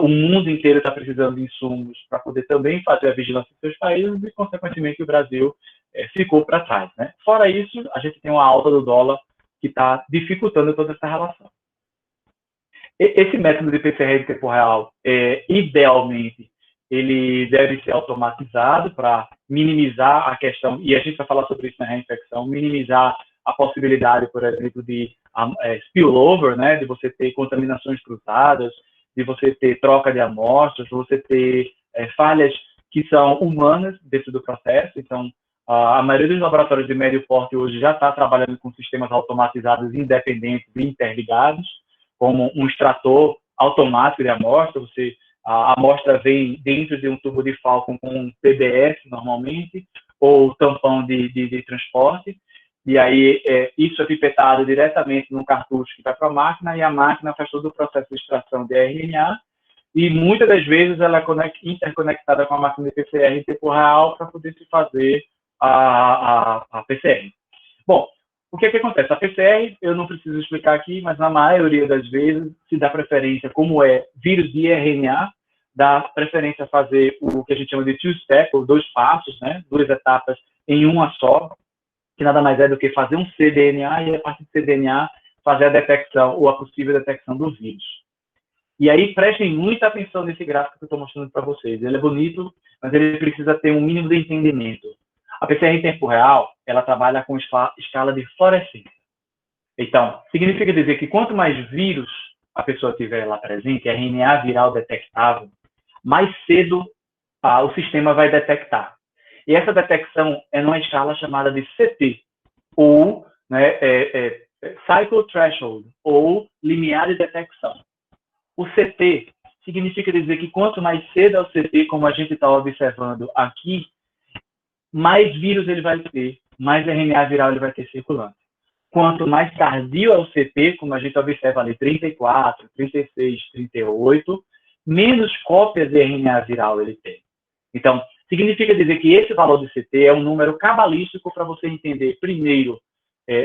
O mundo inteiro está precisando de insumos para poder também fazer a vigilância em seus países e, consequentemente, o Brasil ficou para trás, né? Fora isso, a gente tem uma alta do dólar que está dificultando toda essa relação. Esse método de PCR em tempo real, idealmente, ele deve ser automatizado para minimizar a questão, e a gente vai falar sobre isso na reinfecção, minimizar a possibilidade, por exemplo, de spillover, né, de você ter contaminações cruzadas, de você ter troca de amostras, de você ter falhas que são humanas dentro do processo. Então, a maioria dos laboratórios de médio porte hoje já está trabalhando com sistemas automatizados independentes e interligados, como um extrator automático de amostra. A amostra vem dentro de um tubo de Falcon com um PBS, normalmente, ou tampão de transporte, e aí isso é pipetado diretamente no cartucho que vai para a máquina, e a máquina faz todo o processo de extração de RNA, e muitas das vezes ela é interconectada com a máquina de PCR em tempo real para poder se fazer a PCR. Bom, o que acontece? A PCR, eu não preciso explicar aqui, mas na maioria das vezes se dá preferência, como é vírus de RNA, dá preferência a fazer o que a gente chama de two-step, ou 2 passos, né? 2 etapas em uma só, que nada mais é do que fazer um cDNA e, a partir do cDNA, fazer a detecção ou a possível detecção do vírus. E aí, prestem muita atenção nesse gráfico que eu estou mostrando para vocês. Ele é bonito, mas ele precisa ter um mínimo de entendimento. A PCR em tempo real, ela trabalha com escala de fluorescência. Então, significa dizer que quanto mais vírus a pessoa tiver lá presente, RNA viral detectável, mais cedo o sistema vai detectar. E essa detecção é numa escala chamada de CT, ou Cycle Threshold, ou limiar de detecção. O CT significa dizer que quanto mais cedo é o CT, como a gente está observando aqui, mais vírus ele vai ter, mais RNA viral ele vai ter circulante. Quanto mais tardio é o CT, como a gente observa ali, 34, 36, 38, menos cópias de RNA viral ele tem. Então, significa dizer que esse valor de CT é um número cabalístico para você entender, primeiro,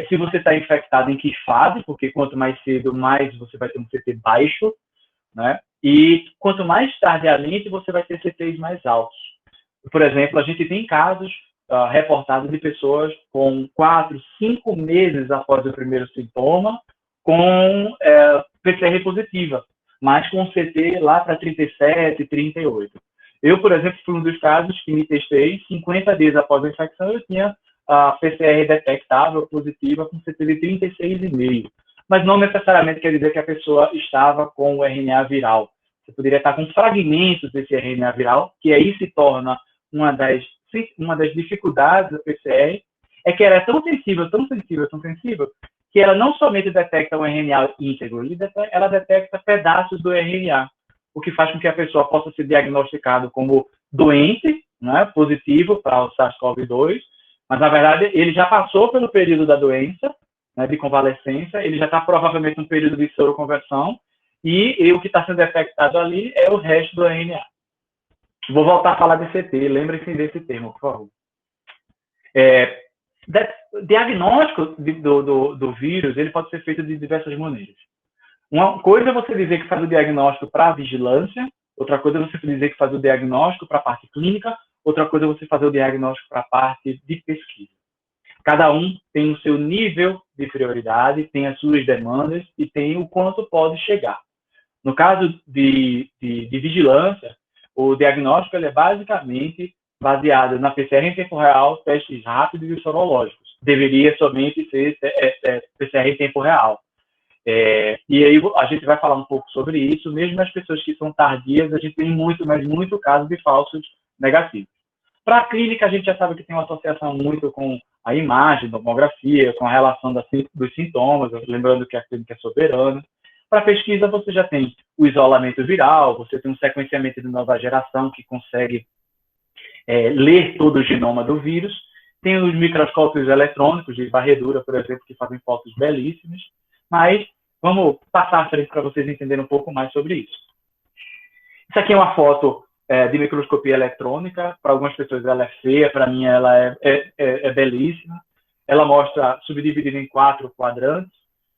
se você está infectado em que fase, porque quanto mais cedo, mais você vai ter um CT baixo, né? E quanto mais tardiamente, você vai ter CTs mais altos. Por exemplo, a gente tem casos reportados de pessoas com 4, 5 meses após o primeiro sintoma, com PCR positiva, mas com CT lá para 37, 38. Eu, por exemplo, fui um dos casos que me testei, 50 dias após a infecção, eu tinha a PCR detectável positiva com CT de 36,5. Mas não necessariamente quer dizer que a pessoa estava com o RNA viral. Você poderia estar com fragmentos desse RNA viral, que aí se torna uma das dificuldades da PCR, é que ela é tão sensível, tão sensível, tão sensível, que ela não somente detecta o RNA íntegro, ela detecta pedaços do RNA, o que faz com que a pessoa possa ser diagnosticada como doente, né, positivo para o SARS-CoV-2, mas, na verdade, ele já passou pelo período da doença, né, de convalescência, ele já está provavelmente no período de soroconversão, e o que está sendo detectado ali é o resto do RNA. Vou voltar a falar de CT, lembrem-se desse termo, por favor. Diagnóstico do vírus, ele pode ser feito de diversas maneiras. Uma coisa é você dizer que faz o diagnóstico para a vigilância, outra coisa é você dizer que faz o diagnóstico para a parte clínica, outra coisa é você fazer o diagnóstico para a parte de pesquisa. Cada um tem o seu nível de prioridade, tem as suas demandas e tem o quanto pode chegar. No caso de vigilância, o diagnóstico ele é basicamente baseado na PCR em tempo real, testes rápidos e sorológicos. Deveria somente ser PCR em tempo real. E aí a gente vai falar um pouco sobre isso. Mesmo nas pessoas que são tardias, a gente tem muito, mas muito caso de falsos negativos. Para a clínica, a gente já sabe que tem uma associação muito com a imagem, tomografia, com a relação dos sintomas, lembrando que a clínica é soberana. Para pesquisa, você já tem o isolamento viral, você tem um sequenciamento de nova geração que consegue ler todo o genoma do vírus. Tem os microscópios eletrônicos de varredura, por exemplo, que fazem fotos belíssimas. Mas vamos passar à frente para vocês entenderem um pouco mais sobre isso. Isso aqui é uma foto de microscopia eletrônica. Para algumas pessoas ela é feia, para mim ela é belíssima. Ela mostra subdividida em 4 quadrantes.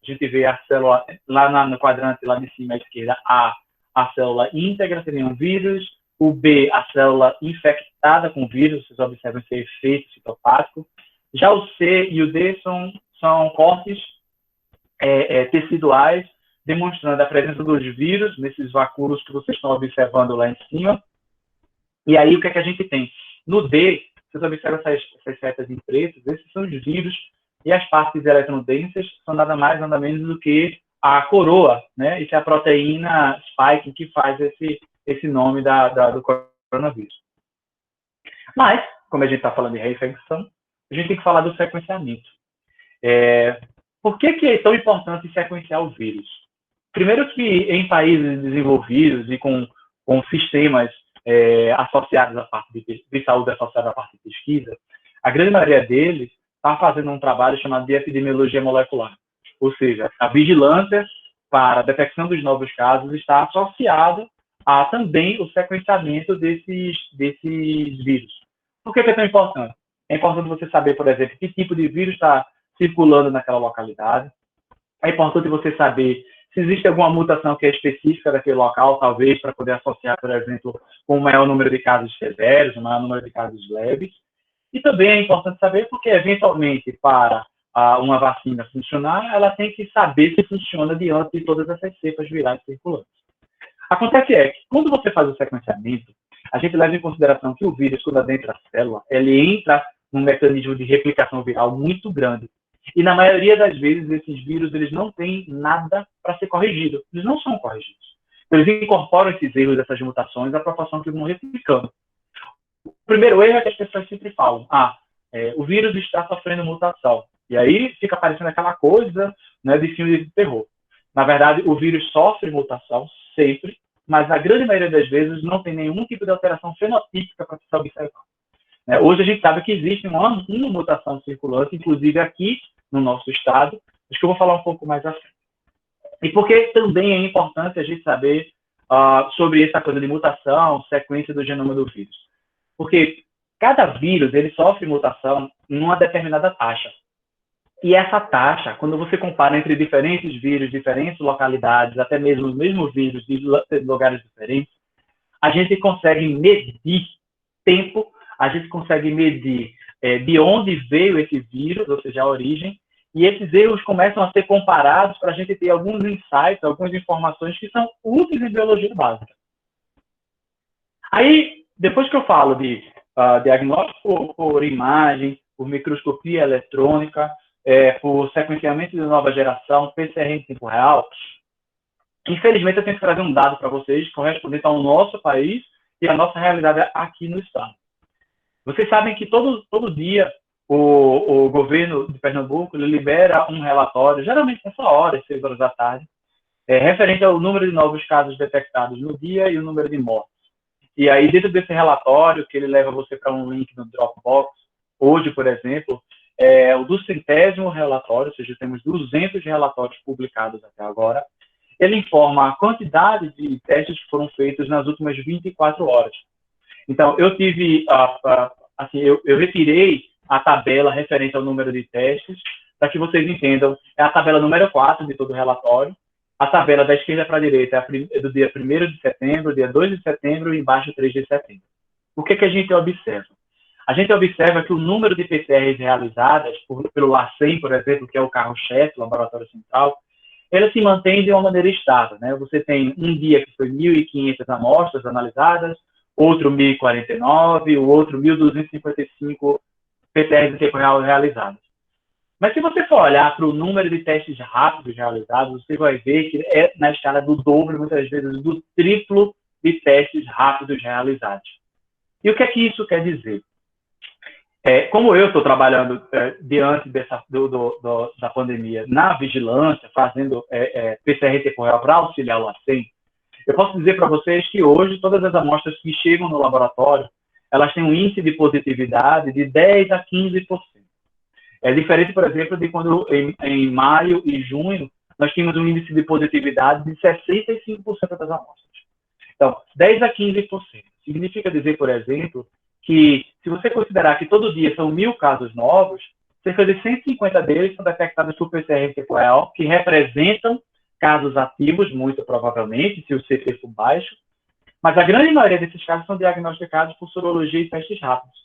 A gente vê a célula lá no quadrante lá de cima à esquerda, a célula íntegra, sem nenhum vírus. O B, a célula infectada com vírus, vocês observam esse efeito citopático. Já o C e o D são cortes teciduais, demonstrando a presença dos vírus nesses vacúolos que vocês estão observando lá em cima. E aí, o que é que a gente tem? No D, vocês observam essas setas em preto, esses são os vírus, e as partes eletrodensas são nada mais, nada menos do que a coroa, né? Isso é a proteína spike que faz esse nome do coronavírus. Mas, como a gente está falando de reinfecção, a gente tem que falar do sequenciamento. Por que é tão importante sequenciar o vírus? Primeiro que em países desenvolvidos e com sistemas associados à parte de saúde associada à parte de pesquisa, a grande maioria deles está fazendo um trabalho chamado de epidemiologia molecular. Ou seja, a vigilância para a detecção dos novos casos está associada a também o sequenciamento desses vírus. Por que é tão importante? É importante você saber, por exemplo, que tipo de vírus está circulando naquela localidade. É importante você saber se existe alguma mutação que é específica daquele local, talvez para poder associar, por exemplo, com o maior número de casos severos, o maior número de casos leves. E também é importante saber porque, eventualmente, para uma vacina funcionar, ela tem que saber se funciona diante de todas essas cepas virais circulantes. Acontece que, quando você faz o sequenciamento, a gente leva em consideração que o vírus, quando adentra a célula, ele entra num mecanismo de replicação viral muito grande. E, na maioria das vezes, esses vírus eles não têm nada para ser corrigido. Eles não são corrigidos. Eles incorporam esses erros, essas mutações, à proporção que vão replicando. O primeiro erro é que as pessoas sempre falam, o vírus está sofrendo mutação. E aí fica aparecendo aquela coisa, né, de filme de terror. Na verdade, o vírus sofre mutação sempre, mas na grande maioria das vezes não tem nenhum tipo de alteração fenotípica para se observar. Hoje a gente sabe que existe uma mutação circulante, inclusive aqui no nosso estado, acho que eu vou falar um pouco mais à frente. E por que também é importante a gente saber sobre essa coisa de mutação, sequência do genoma do vírus? Porque cada vírus ele sofre mutação numa determinada taxa. E essa taxa, quando você compara entre diferentes vírus, diferentes localidades, até mesmo os mesmos vírus de lugares diferentes, a gente consegue medir tempo, a gente consegue medir de onde veio esse vírus, ou seja, a origem, e esses erros começam a ser comparados para a gente ter alguns insights, algumas informações que são úteis em biologia básica. Aí, depois que eu falo de diagnóstico por imagem, por microscopia eletrônica, por sequenciamento de nova geração, PCR em tempo real, infelizmente eu tenho que trazer um dado para vocês correspondente ao nosso país e à nossa realidade aqui no estado. Vocês sabem que todo dia o governo de Pernambuco ele libera um relatório, geralmente nessa hora, às 6 horas da tarde, referente ao número de novos casos detectados no dia e o número de mortes. E aí, dentro desse relatório, que ele leva você para um link no Dropbox, hoje, por exemplo, é o do 100º relatório, ou seja, temos 200 relatórios publicados até agora. Ele informa a quantidade de testes que foram feitos nas últimas 24 horas. Então, eu tive, eu retirei a tabela referente ao número de testes, para que vocês entendam, é a tabela número 4 de todo o relatório. A tabela da esquerda para a direita é do dia 1º de setembro, dia 2 de setembro e embaixo 3 de setembro. O que a gente observa? A gente observa que o número de PCRs realizadas pelo LACEN, por exemplo, que é o carro-chefe, o laboratório central, ele se mantém de uma maneira estável, né? Você tem um dia que foi 1.500 amostras analisadas, outro 1.049, o outro 1.255 PCRs em tempo real realizados. Mas se você for olhar para o número de testes rápidos realizados, você vai ver que é na escala do dobro, muitas vezes do triplo de testes rápidos realizados. E o que é que isso quer dizer? Como eu estou trabalhando diante da pandemia na vigilância, fazendo PCR em tempo real para auxiliar o LACEN, eu posso dizer para vocês que hoje todas as amostras que chegam no laboratório, elas têm um índice de positividade de 10 a 15%. É diferente, por exemplo, de quando em maio e junho nós tínhamos um índice de positividade de 65% das amostras. Então, 10 a 15%. Significa dizer, por exemplo, que se você considerar que todo dia são 1.000 casos novos, cerca de 150 deles são detectados por PCR em tempo real, que representam casos ativos, muito provavelmente, se o CT for baixo, mas a grande maioria desses casos são diagnosticados por sorologia e testes rápidos,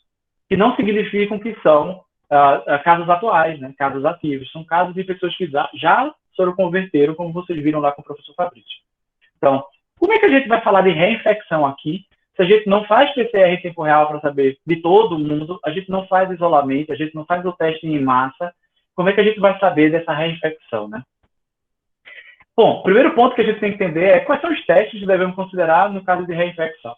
que não significam que são casos atuais, né, casos ativos. São casos de pessoas que já soroconverteram, como vocês viram lá com o professor Fabrício. Então, como é que a gente vai falar de reinfecção aqui, se a gente não faz PCR em tempo real para saber de todo mundo, a gente não faz isolamento, a gente não faz o teste em massa, como é que a gente vai saber dessa reinfecção, né? Bom, o primeiro ponto que a gente tem que entender é quais são os testes que devemos considerar no caso de reinfecção.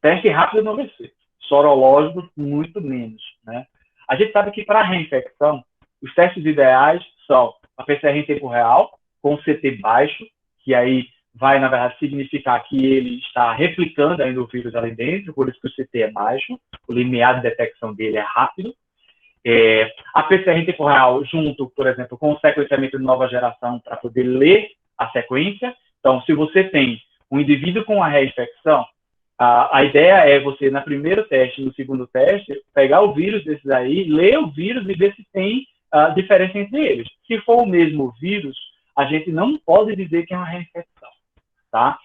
Teste rápido não vai ser, sorológico muito menos, né? A gente sabe que para reinfecção, os testes ideais são a PCR em tempo real, com CT baixo, que aí vai, na verdade, significar que ele está replicando ainda o vírus ali dentro, por isso que o CT é baixo, o limiar de detecção dele é rápido. A PCR em tempo real junto, por exemplo, com o sequenciamento de nova geração para poder ler a sequência. Então, se você tem um indivíduo com a reinfecção, a ideia é você, no primeiro teste e no segundo teste, pegar o vírus desses aí, ler o vírus e ver se tem diferença entre eles. Se for o mesmo vírus, a gente não pode dizer que é uma reinfecção. Tá?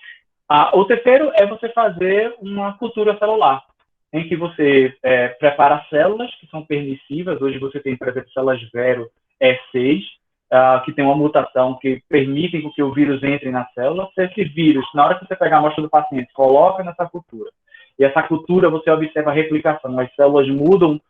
O terceiro é você fazer uma cultura celular, em que você prepara células que são permissivas. Hoje você tem, por exemplo, células Vero E6, que tem uma mutação que permitem que o vírus entre na célula. Se esse vírus, na hora que você pegar a amostra do paciente, coloca nessa cultura, e essa cultura você observa a replicação, as células mudam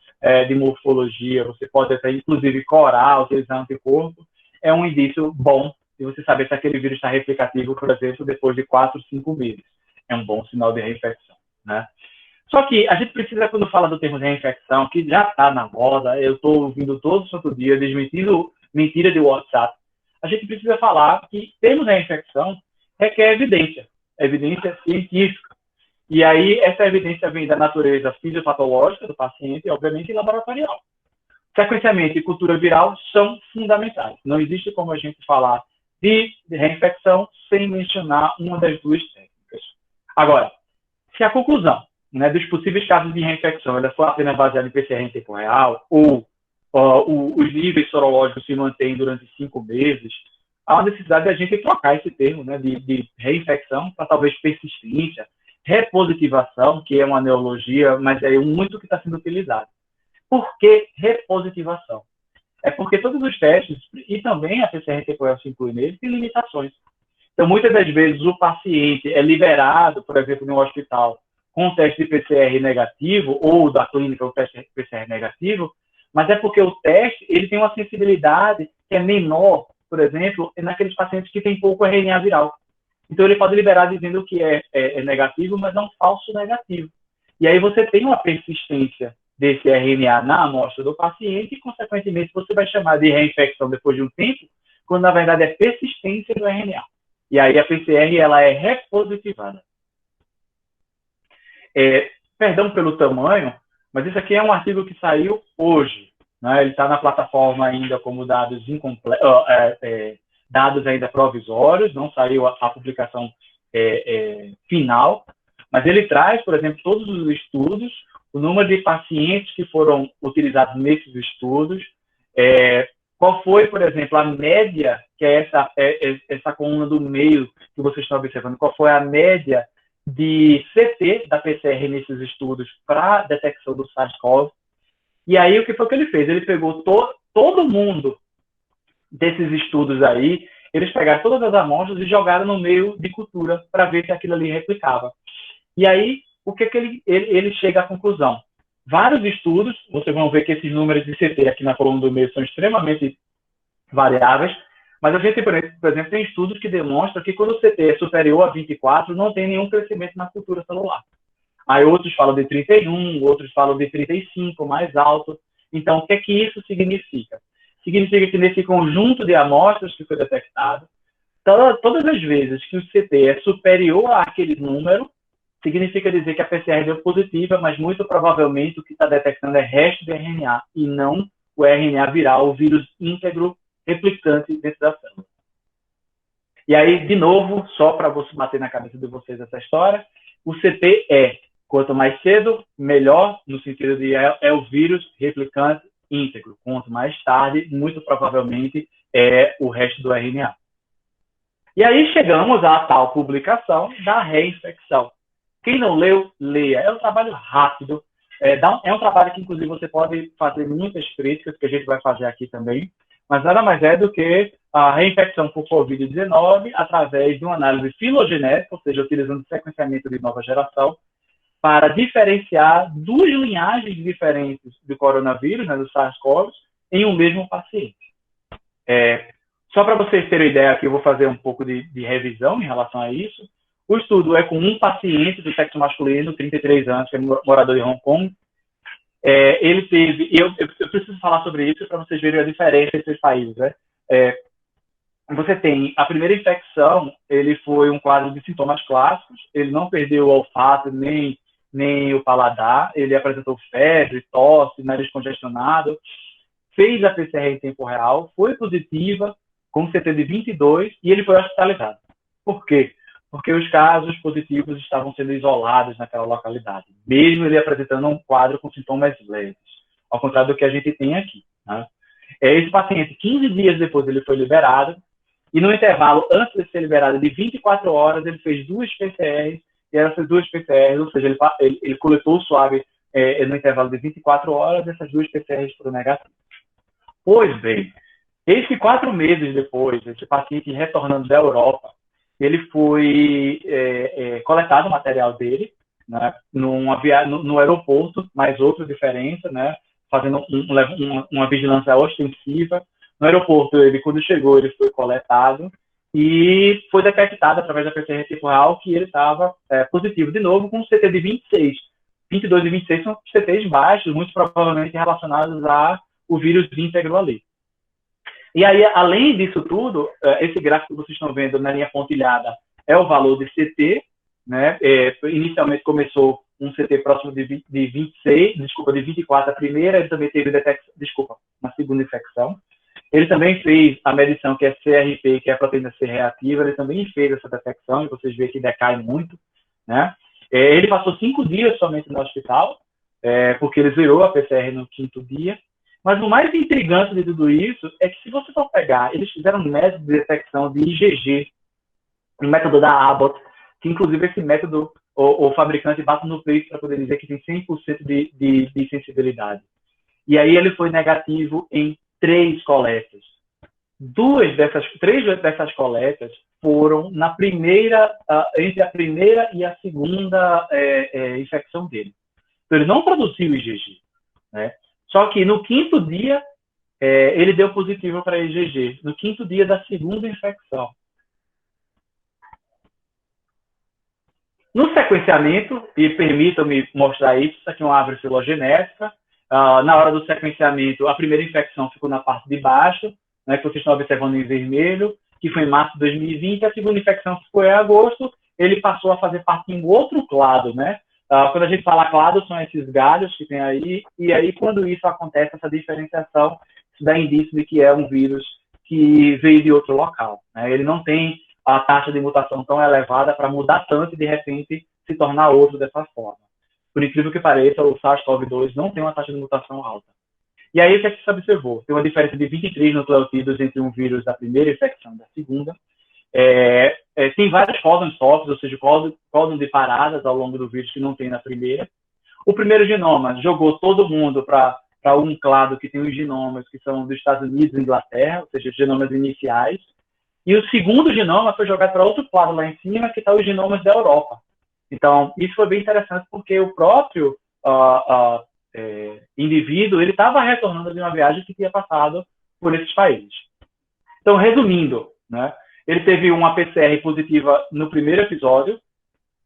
de morfologia, você pode até, inclusive, corar, utilizar anticorpo, é um indício bom de você saber se aquele vírus está replicativo, por exemplo, depois de 4, 5 meses. É um bom sinal de reinfecção, né? Só que a gente precisa, quando fala do termo de reinfecção, que já está na moda, eu estou ouvindo todo santo dia, desmentindo mentira de WhatsApp, a gente precisa falar que termos de reinfecção requer evidência científica. E aí, essa evidência vem da natureza fisiopatológica do paciente e, obviamente, laboratorial. Sequenciamento e cultura viral são fundamentais. Não existe como a gente falar de reinfecção sem mencionar uma das duas técnicas. Agora, se a conclusão, né, dos possíveis casos de reinfecção ela for apenas baseada em PCR em tempo real, ou os níveis sorológicos se mantêm durante 5 meses, há uma necessidade de a gente trocar esse termo, né, de reinfecção para talvez persistência, repositivação, que é uma neologia, mas é muito que está sendo utilizado. Por que repositivação? É porque todos os testes, e também a PCR em tempo real se inclui nele, tem limitações. Então, muitas das vezes, o paciente é liberado, por exemplo, em um hospital, com um teste de PCR negativo, ou da clínica o teste de PCR negativo, mas é porque o teste ele tem uma sensibilidade que é menor, por exemplo, naqueles pacientes que têm pouco RNA viral. Então, ele pode liberar dizendo que é negativo, mas é um falso negativo. E aí você tem uma persistência desse RNA na amostra do paciente e, consequentemente, você vai chamar de reinfecção depois de um tempo, quando, na verdade, é persistência do RNA. E aí a PCR ela é repositivada. Perdão pelo tamanho, mas isso aqui é um artigo que saiu hoje, né? Ele está na plataforma ainda como dados dados ainda provisórios, não saiu a publicação final, mas ele traz, por exemplo, todos os estudos, o número de pacientes que foram utilizados nesses estudos, qual foi, por exemplo, a média, que é essa coluna do meio que vocês estão observando, qual foi a média de CT da PCR nesses estudos para detecção do SARS-CoV. E aí, o que foi que ele fez? Ele pegou todo mundo desses estudos aí, eles pegaram todas as amostras e jogaram no meio de cultura para ver se aquilo ali replicava. E aí, o que ele chega à conclusão? Vários estudos, vocês vão ver que esses números de CT aqui na coluna do meio são extremamente variáveis, mas a gente, por exemplo, tem estudos que demonstram que quando o CT é superior a 24, não tem nenhum crescimento na cultura celular. Aí outros falam de 31, outros falam de 35, mais alto. Então, o que é que isso significa? Significa que nesse conjunto de amostras que foi detectado, todas as vezes que o CT é superior àquele número, significa dizer que a PCR deu positiva, mas muito provavelmente o que está detectando é resto de RNA e não o RNA viral, o vírus íntegro replicante dentro da célula. E aí, de novo, só para bater na cabeça de vocês essa história, o CT quanto mais cedo, melhor, no sentido de é o vírus replicante íntegro. Quanto mais tarde, muito provavelmente, é o resto do RNA. E aí chegamos à tal publicação da reinfecção. Quem não leu, leia. É um trabalho rápido. É um trabalho que, inclusive, você pode fazer muitas críticas, que a gente vai fazer aqui também, mas nada mais é do que a reinfecção por Covid-19 através de uma análise filogenética, ou seja, utilizando sequenciamento de nova geração, para diferenciar duas linhagens diferentes do coronavírus, né, do SARS-CoV, em um mesmo paciente. Só para vocês terem ideia aqui, eu vou fazer um pouco de revisão em relação a isso. O estudo é com um paciente do sexo masculino, 33 anos, que é morador de Hong Kong. Ele teve... Eu preciso falar sobre isso para vocês verem a diferença entre os países, né? Você tem a primeira infecção, ele foi um quadro de sintomas clássicos, ele não perdeu o olfato nem o paladar, ele apresentou febre, tosse, nariz congestionado, fez a PCR em tempo real, foi positiva, com CT de 22, e ele foi hospitalizado. Por quê? Porque os casos positivos estavam sendo isolados naquela localidade, mesmo ele apresentando um quadro com sintomas leves, ao contrário do que a gente tem aqui, né? Esse paciente, 15 dias depois, ele foi liberado, e no intervalo, antes de ser liberado, de 24 horas, ele fez 2 PCRs, e essas 2 PCRs, ou seja, ele coletou o suave no intervalo de 24 horas, essas 2 PCRs foram negativas. Pois bem, eis que 4 meses depois, esse paciente retornando da Europa, ele foi coletado o material dele, né, no aeroporto, mais outra diferença, né, fazendo uma vigilância ostensiva. No aeroporto, quando chegou, ele foi coletado e foi detectado através da PCR tempo real que ele estava positivo de novo, com um CT de 26. 22 e 26 são CTs baixos, muito provavelmente relacionados ao vírus íntegro ali. E aí, além disso tudo, esse gráfico que vocês estão vendo na linha pontilhada é o valor de CT, né? Inicialmente começou um CT próximo de 24 a primeira, ele também teve uma segunda infecção. Ele também fez a medição que é CRP, que é a proteína C reativa, ele também fez essa detecção, e vocês veem que decai muito, né? Ele passou 5 dias somente no hospital, porque ele zerou a PCR no 5º dia. Mas o mais intrigante de tudo isso é que, se você for pegar, eles fizeram um método de detecção de IgG, um método da Abbott, que inclusive esse método o fabricante bate no peito para poder dizer que tem 100% de sensibilidade. E aí ele foi negativo em 3 coletas. 3 dessas coletas foram entre a primeira e a segunda infecção dele. Então ele não produziu IgG, né? Só que no 5º dia, ele deu positivo para IgG. No 5º dia da segunda infecção. No sequenciamento, e permitam-me mostrar isso aqui é uma árvore filogenética. Na hora do sequenciamento, a primeira infecção ficou na parte de baixo, né, que vocês estão observando em vermelho, que foi em março de 2020. A segunda infecção ficou em agosto. Ele passou a fazer parte de um outro clado, né? Quando a gente fala clado, são esses galhos que tem aí, e aí quando isso acontece, essa diferenciação, isso dá indício de que é um vírus que veio de outro local, né? Ele não tem a taxa de mutação tão elevada para mudar tanto e de repente se tornar outro dessa forma. Por incrível que pareça, o SARS-CoV-2 não tem uma taxa de mutação alta. E aí o que é que se observou? Tem uma diferença de 23 nucleotídeos entre um vírus da primeira infecção e da segunda. Tem vários códons soft, ou seja, códon de paradas ao longo do vírus que não tem na primeira. O primeiro genoma jogou todo mundo para um clado que tem os genomas que são dos Estados Unidos e Inglaterra, ou seja, os genomas iniciais. E o segundo genoma foi jogado para outro clado lá em cima, que está os genomas da Europa. Então, isso foi bem interessante porque o próprio indivíduo ele estava retornando de uma viagem que tinha passado por esses países. Então, resumindo, né? Ele teve uma PCR positiva no primeiro episódio,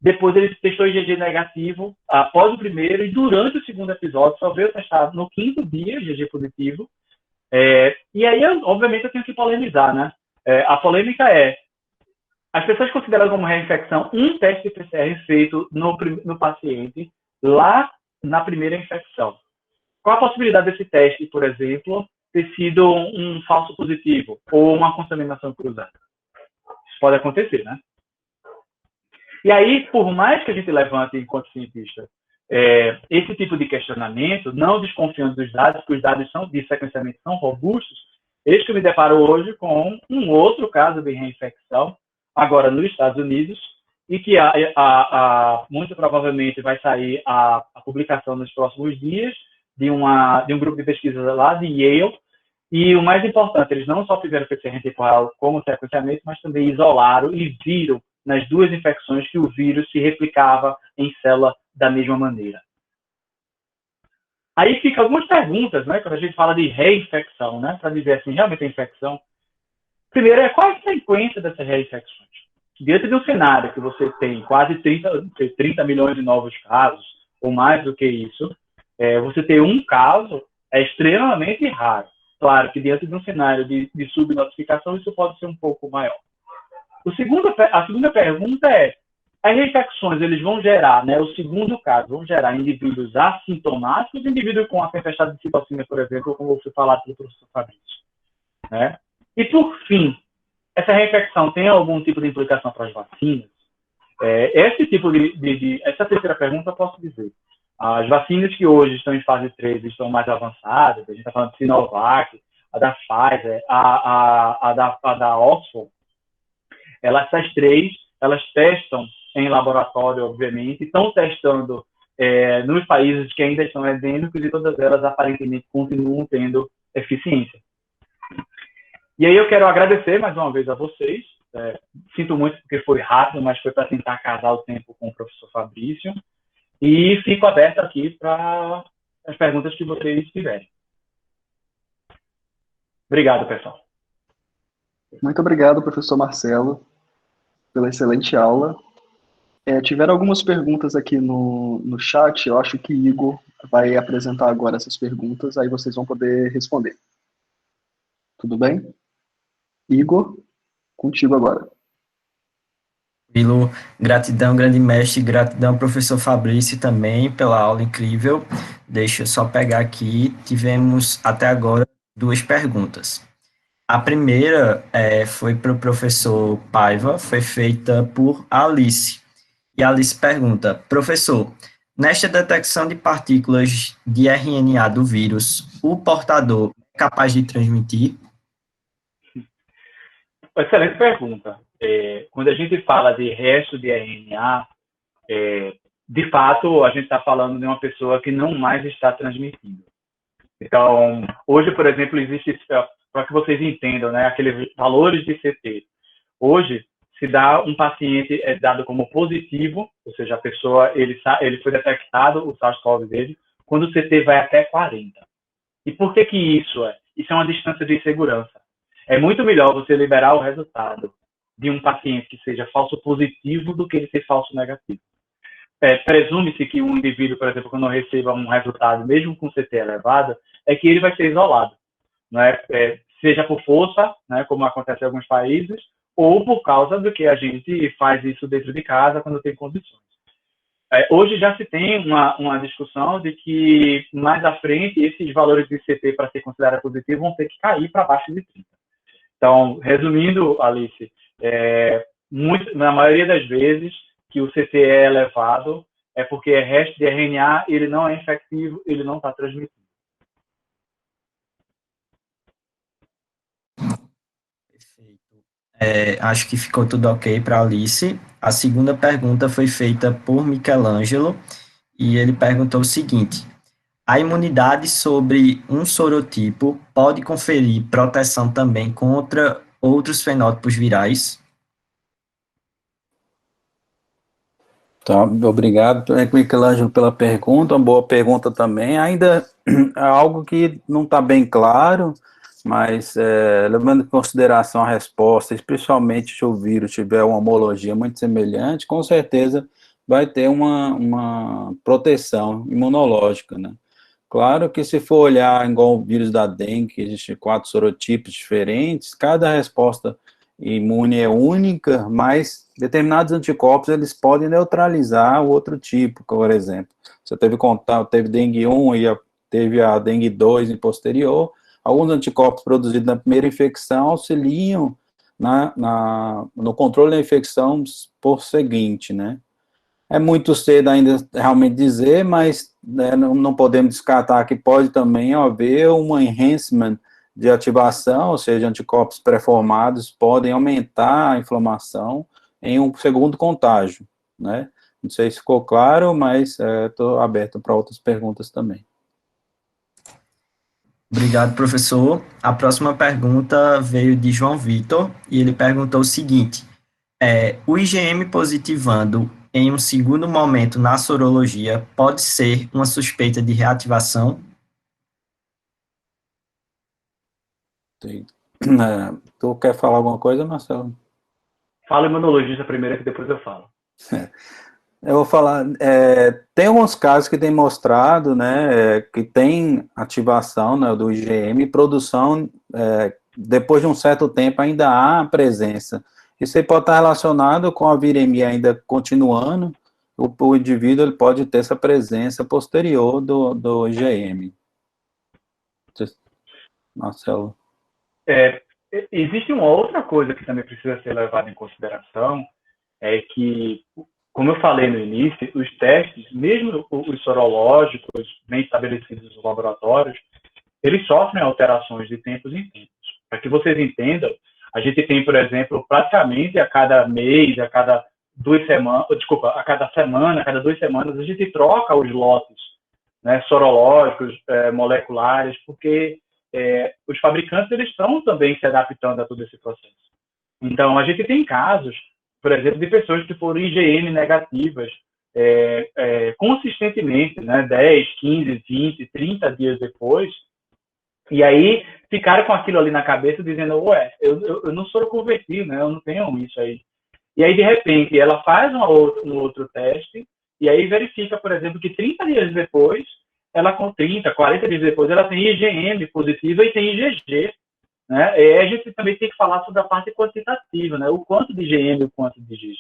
Depois ele testou IgG negativo após o primeiro e durante o segundo episódio, só veio testar no 5º dia IgG positivo. E aí, obviamente, eu tenho que polemizar, né? A polêmica é, as pessoas consideram como reinfecção um teste de PCR feito no paciente lá na primeira infecção. Qual a possibilidade desse teste, por exemplo, ter sido um falso positivo ou uma contaminação cruzada? Isso pode acontecer, né? E aí, por mais que a gente levante, enquanto cientista, esse tipo de questionamento, não desconfiando dos dados, porque os dados de sequenciamento são robustos, eis que eu me deparo hoje com um outro caso de reinfecção, agora nos Estados Unidos, e que muito provavelmente vai sair a publicação nos próximos dias de um grupo de pesquisa lá de Yale. E o mais importante, eles não só fizeram PCR temporal como sequenciamento, mas também isolaram e viram nas duas infecções que o vírus se replicava em célula da mesma maneira. Aí fica algumas perguntas, né, quando a gente fala de reinfecção, né, para dizer assim, realmente é infecção. Primeiro, qual é a frequência dessas reinfecções? Diante de um cenário que você tem quase 30 milhões de novos casos, ou mais do que isso, você ter um caso é extremamente raro. Claro que diante de um cenário de subnotificação, isso pode ser um pouco maior. A segunda pergunta é, as reinfecções, eles vão gerar, né, o segundo caso, vão gerar indivíduos assintomáticos, indivíduos com a tempestade de citocina, por exemplo, como você falou pelo professor Fabrício. Né? E, por fim, essa reinfecção tem algum tipo de implicação para as vacinas? Essa terceira pergunta eu posso dizer. As vacinas que hoje estão em fase 3 estão mais avançadas, a gente está falando de Sinovac, a da Pfizer, a da Oxford, essas três, elas testam em laboratório, obviamente, estão testando nos países que ainda estão endêmicos e todas elas aparentemente continuam tendo eficiência. E aí eu quero agradecer mais uma vez a vocês. Sinto muito porque foi rápido, mas foi para tentar casar o tempo com o professor Fabrício. E fico aberto aqui para as perguntas que vocês tiverem. Obrigado, pessoal. Muito obrigado, professor Marcelo, pela excelente aula. Tiveram algumas perguntas aqui no chat, eu acho que Igor vai apresentar agora essas perguntas, aí vocês vão poder responder. Tudo bem? Igor, contigo agora. Bilo, gratidão, grande mestre, gratidão, professor Fabrício, também pela aula incrível. Deixa eu só pegar aqui, tivemos até agora 2 perguntas. A primeira foi para o professor Paiva, foi feita por Alice. E a Alice pergunta, professor, nesta detecção de partículas de RNA do vírus, o portador é capaz de transmitir? Excelente pergunta. Quando a gente fala de resto de RNA, de fato, a gente está falando de uma pessoa que não mais está transmitindo. Então, hoje, por exemplo, existe, para que vocês entendam, né, aqueles valores de CT. Hoje, se dá um paciente dado como positivo, ou seja, a pessoa, ele foi detectado o SARS-CoV dele, quando o CT vai até 40. E por que isso é? Isso é uma distância de segurança. É muito melhor você liberar o resultado de um paciente que seja falso positivo do que ele ser falso negativo. Presume-se que um indivíduo, por exemplo, quando receba um resultado, mesmo com CT elevado, é que ele vai ser isolado. Não é? Seja por força, né, como acontece em alguns países, ou por causa do que a gente faz isso dentro de casa quando tem condições. Hoje já se tem uma discussão de que, mais à frente, esses valores de CT para ser considerado positivo vão ter que cair para baixo de 30. Então, resumindo, Alice, na maioria das vezes que o CT é elevado, é porque resto de RNA, ele não é infectivo, ele não está transmitindo. Perfeito. Acho que ficou tudo ok para Alice. A segunda pergunta foi feita por Michelangelo, e ele perguntou o seguinte: a imunidade sobre um sorotipo pode conferir proteção também contra outros fenótipos virais? Tá, obrigado, Michelangelo, pela pergunta, uma boa pergunta também. Ainda é algo que não está bem claro, mas levando em consideração a resposta, especialmente se o vírus tiver uma homologia muito semelhante, com certeza vai ter uma proteção imunológica, né? Claro que se for olhar igual o vírus da dengue, que existe 4 sorotipos diferentes, cada resposta imune é única, mas determinados anticorpos eles podem neutralizar o outro tipo, por exemplo. Você teve contato, teve dengue 1 e teve a dengue 2 em posterior, alguns anticorpos produzidos na primeira infecção auxiliam no controle da infecção por seguinte, né? É muito cedo ainda realmente dizer, mas né, não podemos descartar que pode também haver um enhancement de ativação, ou seja, anticorpos pré-formados podem aumentar a inflamação em um segundo contágio, né? Não sei se ficou claro, mas estou aberto para outras perguntas também. Obrigado, professor. A próxima pergunta veio de João Vitor, e ele perguntou o seguinte: o IgM positivando em um segundo momento na sorologia pode ser uma suspeita de reativação? Tu quer falar alguma coisa, Marcelo? Fala imunologista primeiro, que depois eu falo. Eu vou falar, tem alguns casos que tem mostrado, né, que tem ativação, né, do IgM e produção, depois de um certo tempo ainda há presença. Isso aí pode estar relacionado com a viremia ainda continuando, o indivíduo ele pode ter essa presença posterior do IgM. Marcelo. Existe uma outra coisa que também precisa ser levada em consideração, é que, como eu falei no início, os testes, mesmo os sorológicos bem estabelecidos nos laboratórios, eles sofrem alterações de tempos em tempos. Para que vocês entendam, a gente tem, por exemplo, praticamente a cada mês, a cada 2 semanas, desculpa, a cada semana, a cada 2 semanas, a gente troca os lotes, né, sorológicos, moleculares, porque os fabricantes eles estão também se adaptando a todo esse processo. Então, a gente tem casos, por exemplo, de pessoas que foram IgM negativas consistentemente, né, 10, 15, 20, 30 dias depois, e aí ficaram com aquilo ali na cabeça, dizendo, ué, eu não sou convertido, né, eu não tenho isso aí. E aí, de repente, ela faz um outro teste, e aí verifica, por exemplo, que 30 dias depois, ela com 30, 40 dias depois, ela tem IgM positiva e tem IgG. Né? E a gente também tem que falar sobre a parte quantitativa, né? O quanto de IgM e o quanto de IgG.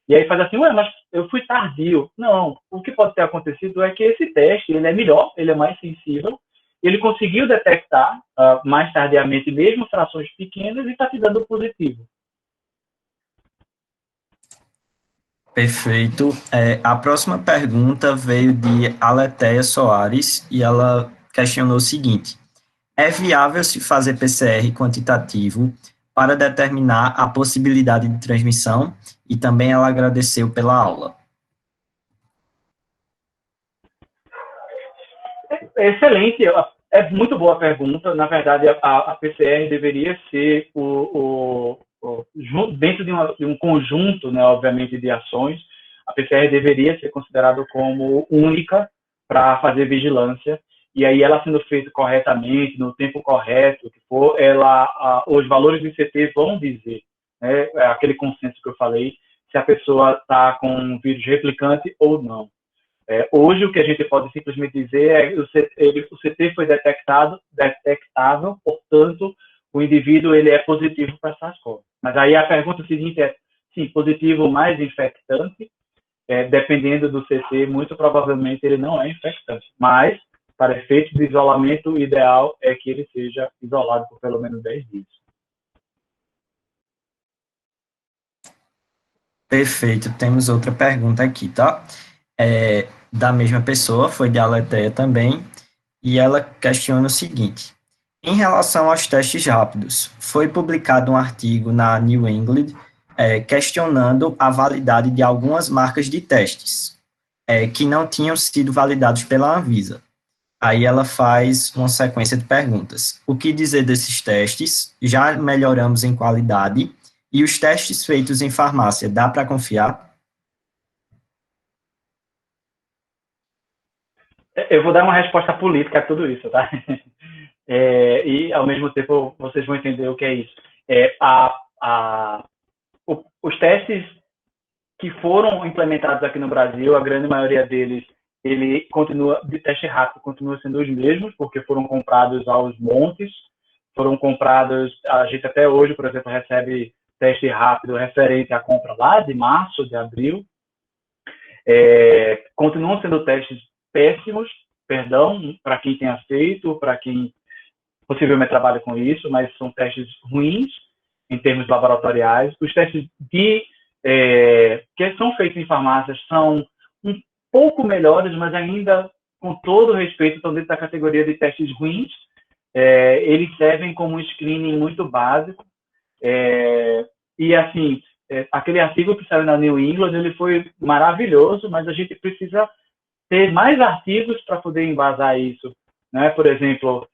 E aí faz assim, ué, mas eu fui tardio. Não, o que pode ter acontecido é que esse teste, ele é melhor, ele é mais sensível, ele conseguiu detectar mais tardiamente mesmo frações pequenas e está te dando positivo. Perfeito. A próxima pergunta veio de Aleteia Soares e ela questionou o seguinte: é viável se fazer PCR quantitativo para determinar a possibilidade de transmissão? E também ela agradeceu pela aula. Excelente, é muito boa a pergunta. Na verdade, a PCR deveria ser dentro de um conjunto, né, obviamente, de ações. A PCR deveria ser considerada como única para fazer vigilância. E aí, ela sendo feita corretamente, no tempo correto, que for, os valores do ICT vão dizer, né, aquele consenso que eu falei, se a pessoa está com um vírus replicante ou não. Hoje, o que a gente pode simplesmente dizer é que o CT foi detectável, portanto, o indivíduo ele é positivo para SARS-CoV. Mas aí a pergunta seguinte é, sim, positivo mais infectante, dependendo do CT, muito provavelmente ele não é infectante. Mas, para efeitos de isolamento, o ideal é que ele seja isolado por pelo menos 10 dias. Perfeito. Temos outra pergunta aqui, tá? Da mesma pessoa, foi de Aleteia também, e ela questiona o seguinte: em relação aos testes rápidos, foi publicado um artigo na New England questionando a validade de algumas marcas de testes que não tinham sido validados pela Anvisa. Aí ela faz uma sequência de perguntas. O que dizer desses testes? Já melhoramos em qualidade? E os testes feitos em farmácia, dá para confiar? Eu vou dar uma resposta política a tudo isso, tá? E, ao mesmo tempo, vocês vão entender o que é isso. Os testes que foram implementados aqui no Brasil, a grande maioria deles, ele continua, de teste rápido, continua sendo os mesmos, porque foram comprados aos montes, foram comprados, a gente até hoje, por exemplo, recebe teste rápido referente à compra lá de março, de abril. Continuam sendo testes péssimos, perdão, para quem tem aceito, para quem possivelmente trabalha com isso, mas são testes ruins em termos laboratoriais. Os testes que são feitos em farmácias são um pouco melhores, mas ainda, com todo respeito, estão dentro da categoria de testes ruins. Eles servem como um screening muito básico. E, assim, aquele artigo que saiu na New England, ele foi maravilhoso, mas a gente precisa ter mais artigos para poder embasar isso, né? Por exemplo,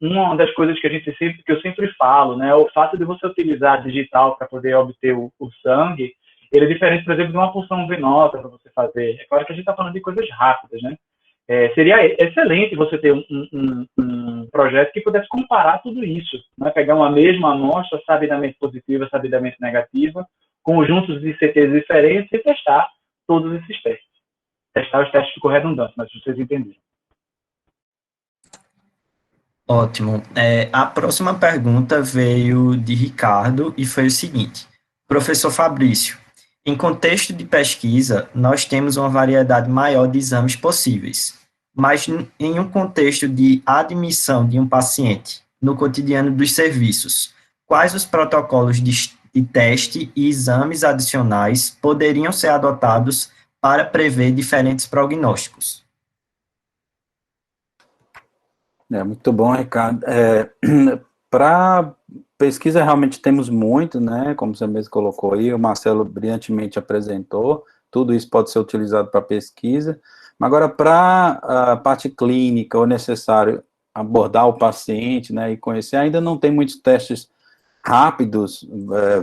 uma das coisas que eu sempre falo, né, o fato de você utilizar digital para poder obter o sangue, ele é diferente, por exemplo, de uma punção venosa para você fazer. É claro que a gente está falando de coisas rápidas, né? Seria excelente você ter um projeto que pudesse comparar tudo isso, né? Pegar uma mesma amostra, sabidamente positiva, sabidamente negativa, conjuntos de CTs diferentes e testar todos esses testes. Testar os testes ficou redundante, mas vocês entenderam. Ótimo. A próxima pergunta veio de Ricardo e foi o seguinte: professor Fabrício, em contexto de pesquisa, nós temos uma variedade maior de exames possíveis, mas em um contexto de admissão de um paciente no cotidiano dos serviços, quais os protocolos de teste e exames adicionais poderiam ser adotados para prever diferentes prognósticos? Muito bom, Ricardo. Para pesquisa, realmente temos muito, né? Como você mesmo colocou aí, o Marcelo brilhantemente apresentou, tudo isso pode ser utilizado para pesquisa. Mas agora, para a parte clínica, ou necessário abordar o paciente, né, e conhecer, ainda não tem muitos testes rápidos,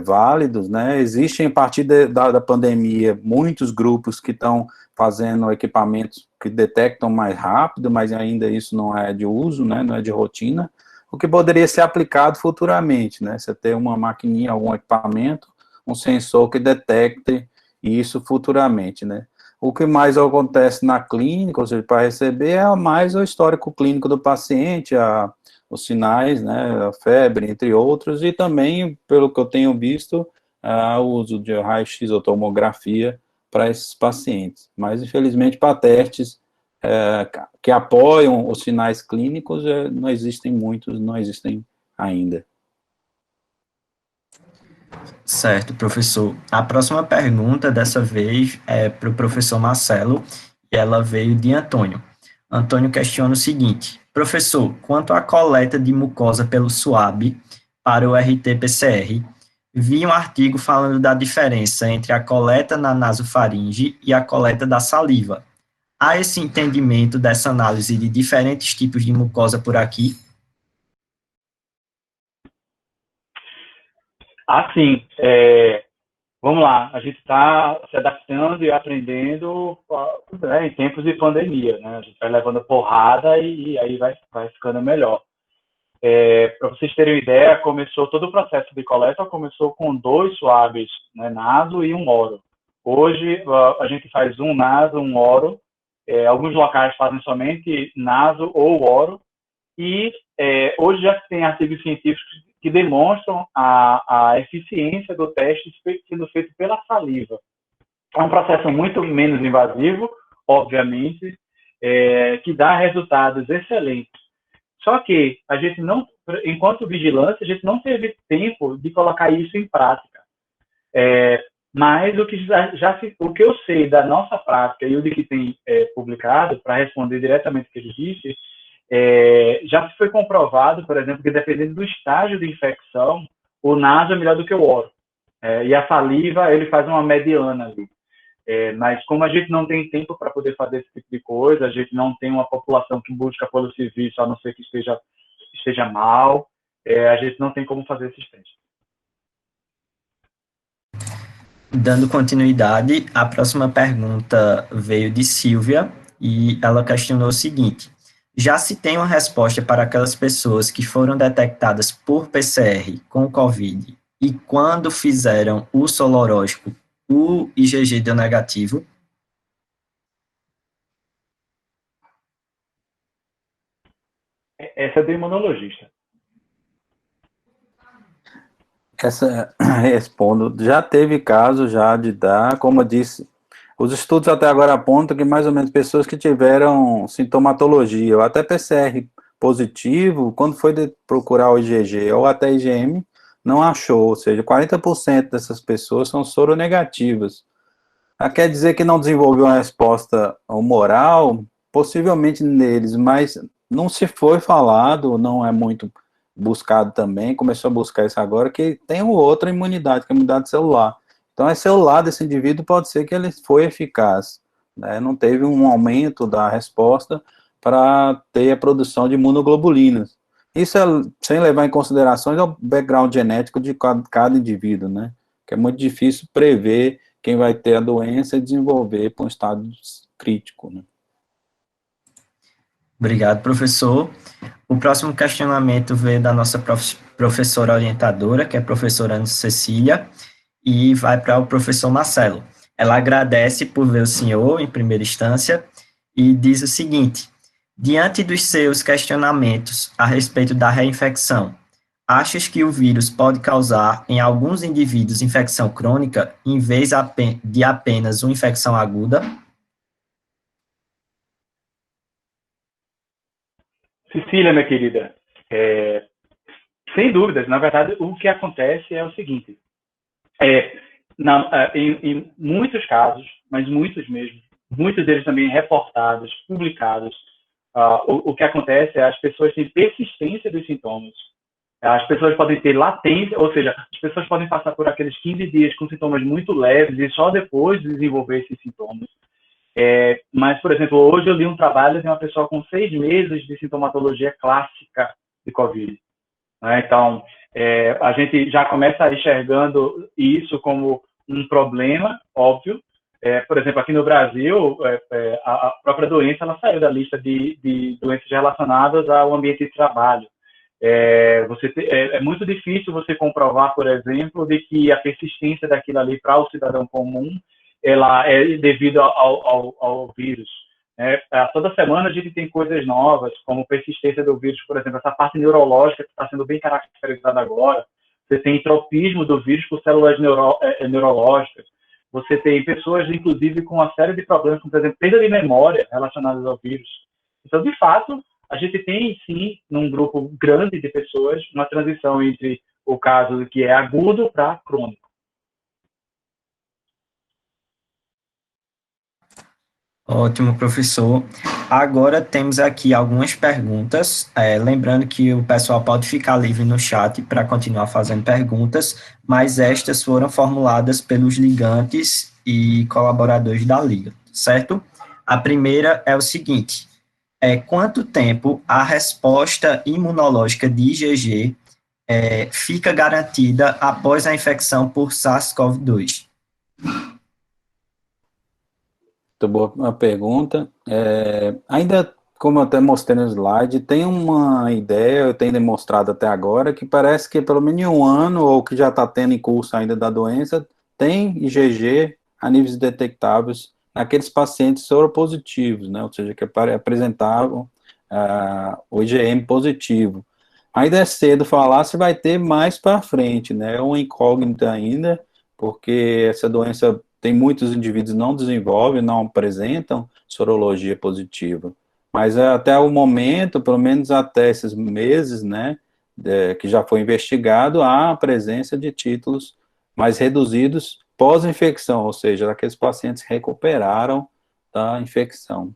válidos, né? Existem, a partir da pandemia, muitos grupos que estão fazendo equipamentos que detectam mais rápido, mas ainda isso não é de uso, né? Não é de rotina, o que poderia ser aplicado futuramente, né? Você ter uma maquininha, algum equipamento, um sensor que detecte isso futuramente, né? O que mais acontece na clínica, ou seja, para receber, é mais o histórico clínico do paciente, os sinais, né, a febre, entre outros, e também, pelo que eu tenho visto, o uso de raio-x ou tomografia para esses pacientes. Mas, infelizmente, para testes que apoiam os sinais clínicos, não existem muitos, não existem ainda. Certo, professor. A próxima pergunta, dessa vez, é para o professor Marcelo, e ela veio de Antônio. Antônio questiona o seguinte: professor, quanto à coleta de mucosa pelo SUAB para o RT-PCR, vi um artigo falando da diferença entre a coleta na nasofaringe e a coleta da saliva. Há esse entendimento dessa análise de diferentes tipos de mucosa por aqui? Assim, vamos lá, a gente está se adaptando e aprendendo em tempos de pandemia, né? A gente vai levando porrada e aí vai ficando melhor. Para vocês terem uma ideia, todo o processo de coleta começou com 2 swabs, né, naso e um oro. Hoje, a gente faz um naso, um oro. Alguns locais fazem somente naso ou oro. E hoje já tem artigos científicos que demonstram a eficiência do teste sendo feito pela saliva. É um processo muito menos invasivo, obviamente, que dá resultados excelentes. Só que a gente não, enquanto vigilância, a gente não teve tempo de colocar isso em prática. Mas o que eu sei da nossa prática e o de que tem publicado, para responder diretamente o que ele disse, já foi comprovado, por exemplo, que dependendo do estágio de infecção, o naso é melhor do que o oro. E a saliva, ele faz uma mediana ali. Mas como a gente não tem tempo para poder fazer esse tipo de coisa, a gente não tem uma população que busca pelo serviço, a não ser que esteja mal, a gente não tem como fazer esses testes. Dando continuidade, a próxima pergunta veio de Silvia e ela questionou o seguinte: já se tem uma resposta para aquelas pessoas que foram detectadas por PCR com Covid e quando fizeram o sorológico O IgG deu negativo. Essa é do imunologista. Essa, respondo, já teve caso já de dar, como eu disse, os estudos até agora apontam que mais ou menos pessoas que tiveram sintomatologia ou até PCR positivo, quando foi procurar o IgG ou até IgM, não achou, ou seja, 40% dessas pessoas são soronegativas. Quer dizer que não desenvolveu uma resposta humoral, possivelmente neles, mas não se foi falado, não é muito buscado também, começou a buscar isso agora, que tem outra imunidade, que é a imunidade celular. Então, a celular desse indivíduo pode ser que ele foi eficaz, né? Não teve um aumento da resposta para ter a produção de imunoglobulinas. Isso é sem levar em consideração o background genético de cada indivíduo, né? Que é muito difícil prever quem vai ter a doença e desenvolver para um estado crítico, né? Obrigado, professor. O próximo questionamento veio da nossa professora orientadora, que é a professora Ana Cecília, e vai para o professor Marcelo. Ela agradece por ver o senhor, em primeira instância, e diz o seguinte: diante dos seus questionamentos a respeito da reinfecção, achas que o vírus pode causar em alguns indivíduos infecção crônica, em vez de apenas uma infecção aguda? Cecília, minha querida, sem dúvidas, na verdade, o que acontece é o seguinte, em muitos casos, mas muitos mesmo, muitos deles também reportados, publicados, o que acontece é as pessoas têm persistência dos sintomas. As pessoas podem ter latência, ou seja, as pessoas podem passar por aqueles 15 dias com sintomas muito leves e só depois desenvolver esses sintomas. Mas, por exemplo, hoje eu li um trabalho de uma pessoa com 6 meses de sintomatologia clássica de Covid. Né? Então, a gente já começa enxergando isso como um problema, óbvio. Por exemplo, aqui no Brasil, a própria doença ela saiu da lista de doenças relacionadas ao ambiente de trabalho. É muito difícil você comprovar, por exemplo, de que a persistência daquilo ali para o cidadão comum ela é devido ao vírus. Toda semana a gente tem coisas novas, como persistência do vírus, por exemplo, essa parte neurológica que está sendo bem caracterizada agora. Você tem tropismo do vírus por células neurológicas. Você tem pessoas, inclusive, com uma série de problemas, como, por exemplo, perda de memória relacionadas ao vírus. Então, de fato, a gente tem, sim, num grupo grande de pessoas, uma transição entre o caso que é agudo para crônico. Ótimo, professor. Agora temos aqui algumas perguntas. Lembrando que o pessoal pode ficar livre no chat para continuar fazendo perguntas, mas estas foram formuladas pelos ligantes e colaboradores da Liga, certo? A primeira é o seguinte: quanto tempo a resposta imunológica de IgG fica garantida após a infecção por SARS-CoV-2? Muito boa a pergunta. Ainda, como eu até mostrei no slide, tem uma ideia, eu tenho demonstrado até agora, que parece que pelo menos em um ano, ou que já está tendo em curso ainda da doença, tem IgG a níveis detectáveis naqueles pacientes soropositivos, né? Ou seja, que apresentavam o IgM positivo. Ainda é cedo falar se vai ter mais para frente, né? É uma incógnita ainda, porque essa doença tem muitos indivíduos que não desenvolvem, não apresentam sorologia positiva. Mas até o momento, pelo menos até esses meses, né, que já foi investigado, há a presença de títulos mais reduzidos pós-infecção, ou seja, aqueles pacientes recuperaram da infecção.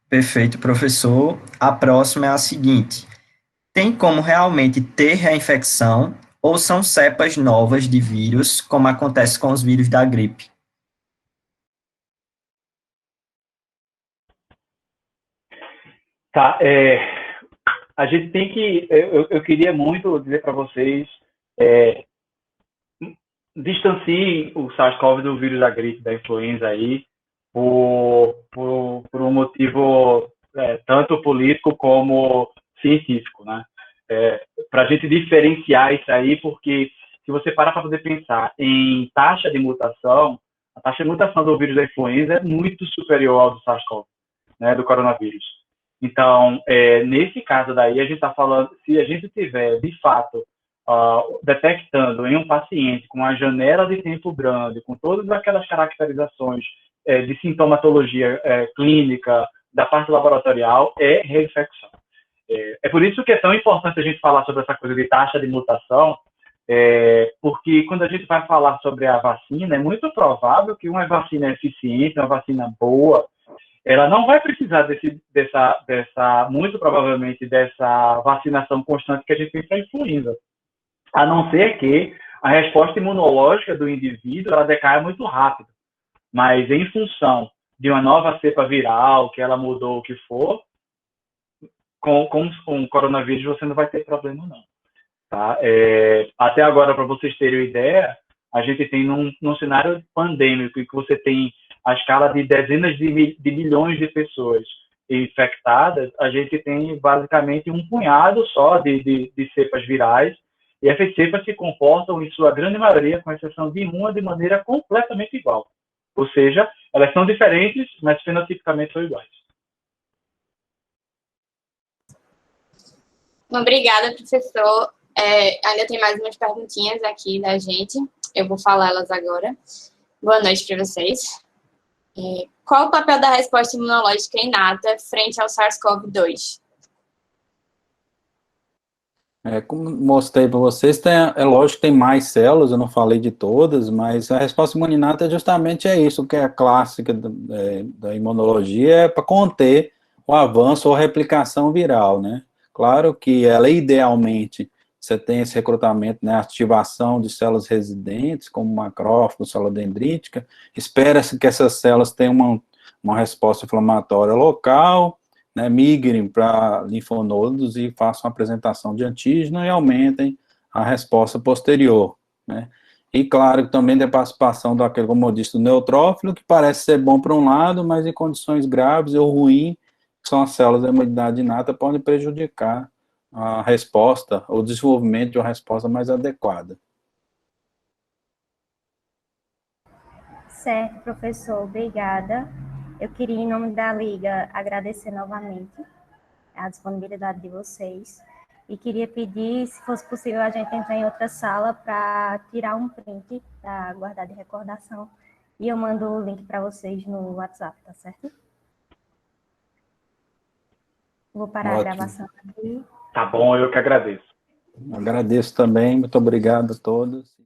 Perfeito, professor. A próxima é a seguinte: tem como realmente ter reinfecção ou são cepas novas de vírus, como acontece com os vírus da gripe? Tá, a gente tem que. Eu queria muito dizer para vocês: distanciem o SARS-CoV do vírus da gripe, da influenza aí, por um motivo tanto político como científico, né? Para a gente diferenciar isso aí, porque se você parar para poder pensar em taxa de mutação, a taxa de mutação do vírus da influenza é muito superior ao do SARS-CoV, né, do coronavírus. Então, nesse caso daí, a gente está falando, se a gente tiver, de fato, detectando em um paciente com uma janela de tempo grande, com todas aquelas caracterizações de sintomatologia clínica, da parte laboratorial, é reinfecção. É por isso que é tão importante a gente falar sobre essa coisa de taxa de mutação, porque quando a gente vai falar sobre a vacina, é muito provável que uma vacina eficiente, uma vacina boa, ela não vai precisar muito provavelmente, dessa vacinação constante que a gente tem para a influenza. A não ser que a resposta imunológica do indivíduo ela decaia muito rápido. Mas em função de uma nova cepa viral, que ela mudou o que for, com o coronavírus você não vai ter problema, não. Tá? Até agora, para vocês terem uma ideia, a gente tem num cenário pandêmico, em que você tem a escala de dezenas de milhões de pessoas infectadas, a gente tem basicamente um punhado só de cepas virais, e essas cepas se comportam, em sua grande maioria, com exceção de uma, de maneira completamente igual. Ou seja, elas são diferentes, mas fenotipicamente são iguais. Obrigada, professor. Ainda tem mais umas perguntinhas aqui da gente. Eu vou falar elas agora. Boa noite para vocês. Qual o papel da resposta imunológica inata frente ao SARS-CoV-2? Como mostrei para vocês, é lógico que tem mais células, eu não falei de todas, mas a resposta imunológica justamente é isso, que é a clássica da imunologia, é para conter o avanço ou replicação viral, né? Claro que ela, idealmente, você tem esse recrutamento, né, ativação de células residentes, como macrófagos, célula dendrítica, espera-se que essas células tenham uma resposta inflamatória local, né, migrem para linfonodos e façam a apresentação de antígeno e aumentem a resposta posterior, né. E claro que também tem a participação daquele, como eu disse, do neutrófilo, que parece ser bom para um lado, mas em condições graves ou ruins, que são as células da imunidade inata, podem prejudicar a resposta, o desenvolvimento de uma resposta mais adequada. Certo, professor, obrigada. Eu queria, em nome da Liga, agradecer novamente a disponibilidade de vocês e queria pedir, se fosse possível, a gente entrar em outra sala para tirar um print para guardar de recordação e eu mando o link para vocês no WhatsApp, tá certo? Vou parar Ótimo. a gravação aqui. Tá bom, eu que agradeço. Agradeço também, muito obrigado a todos.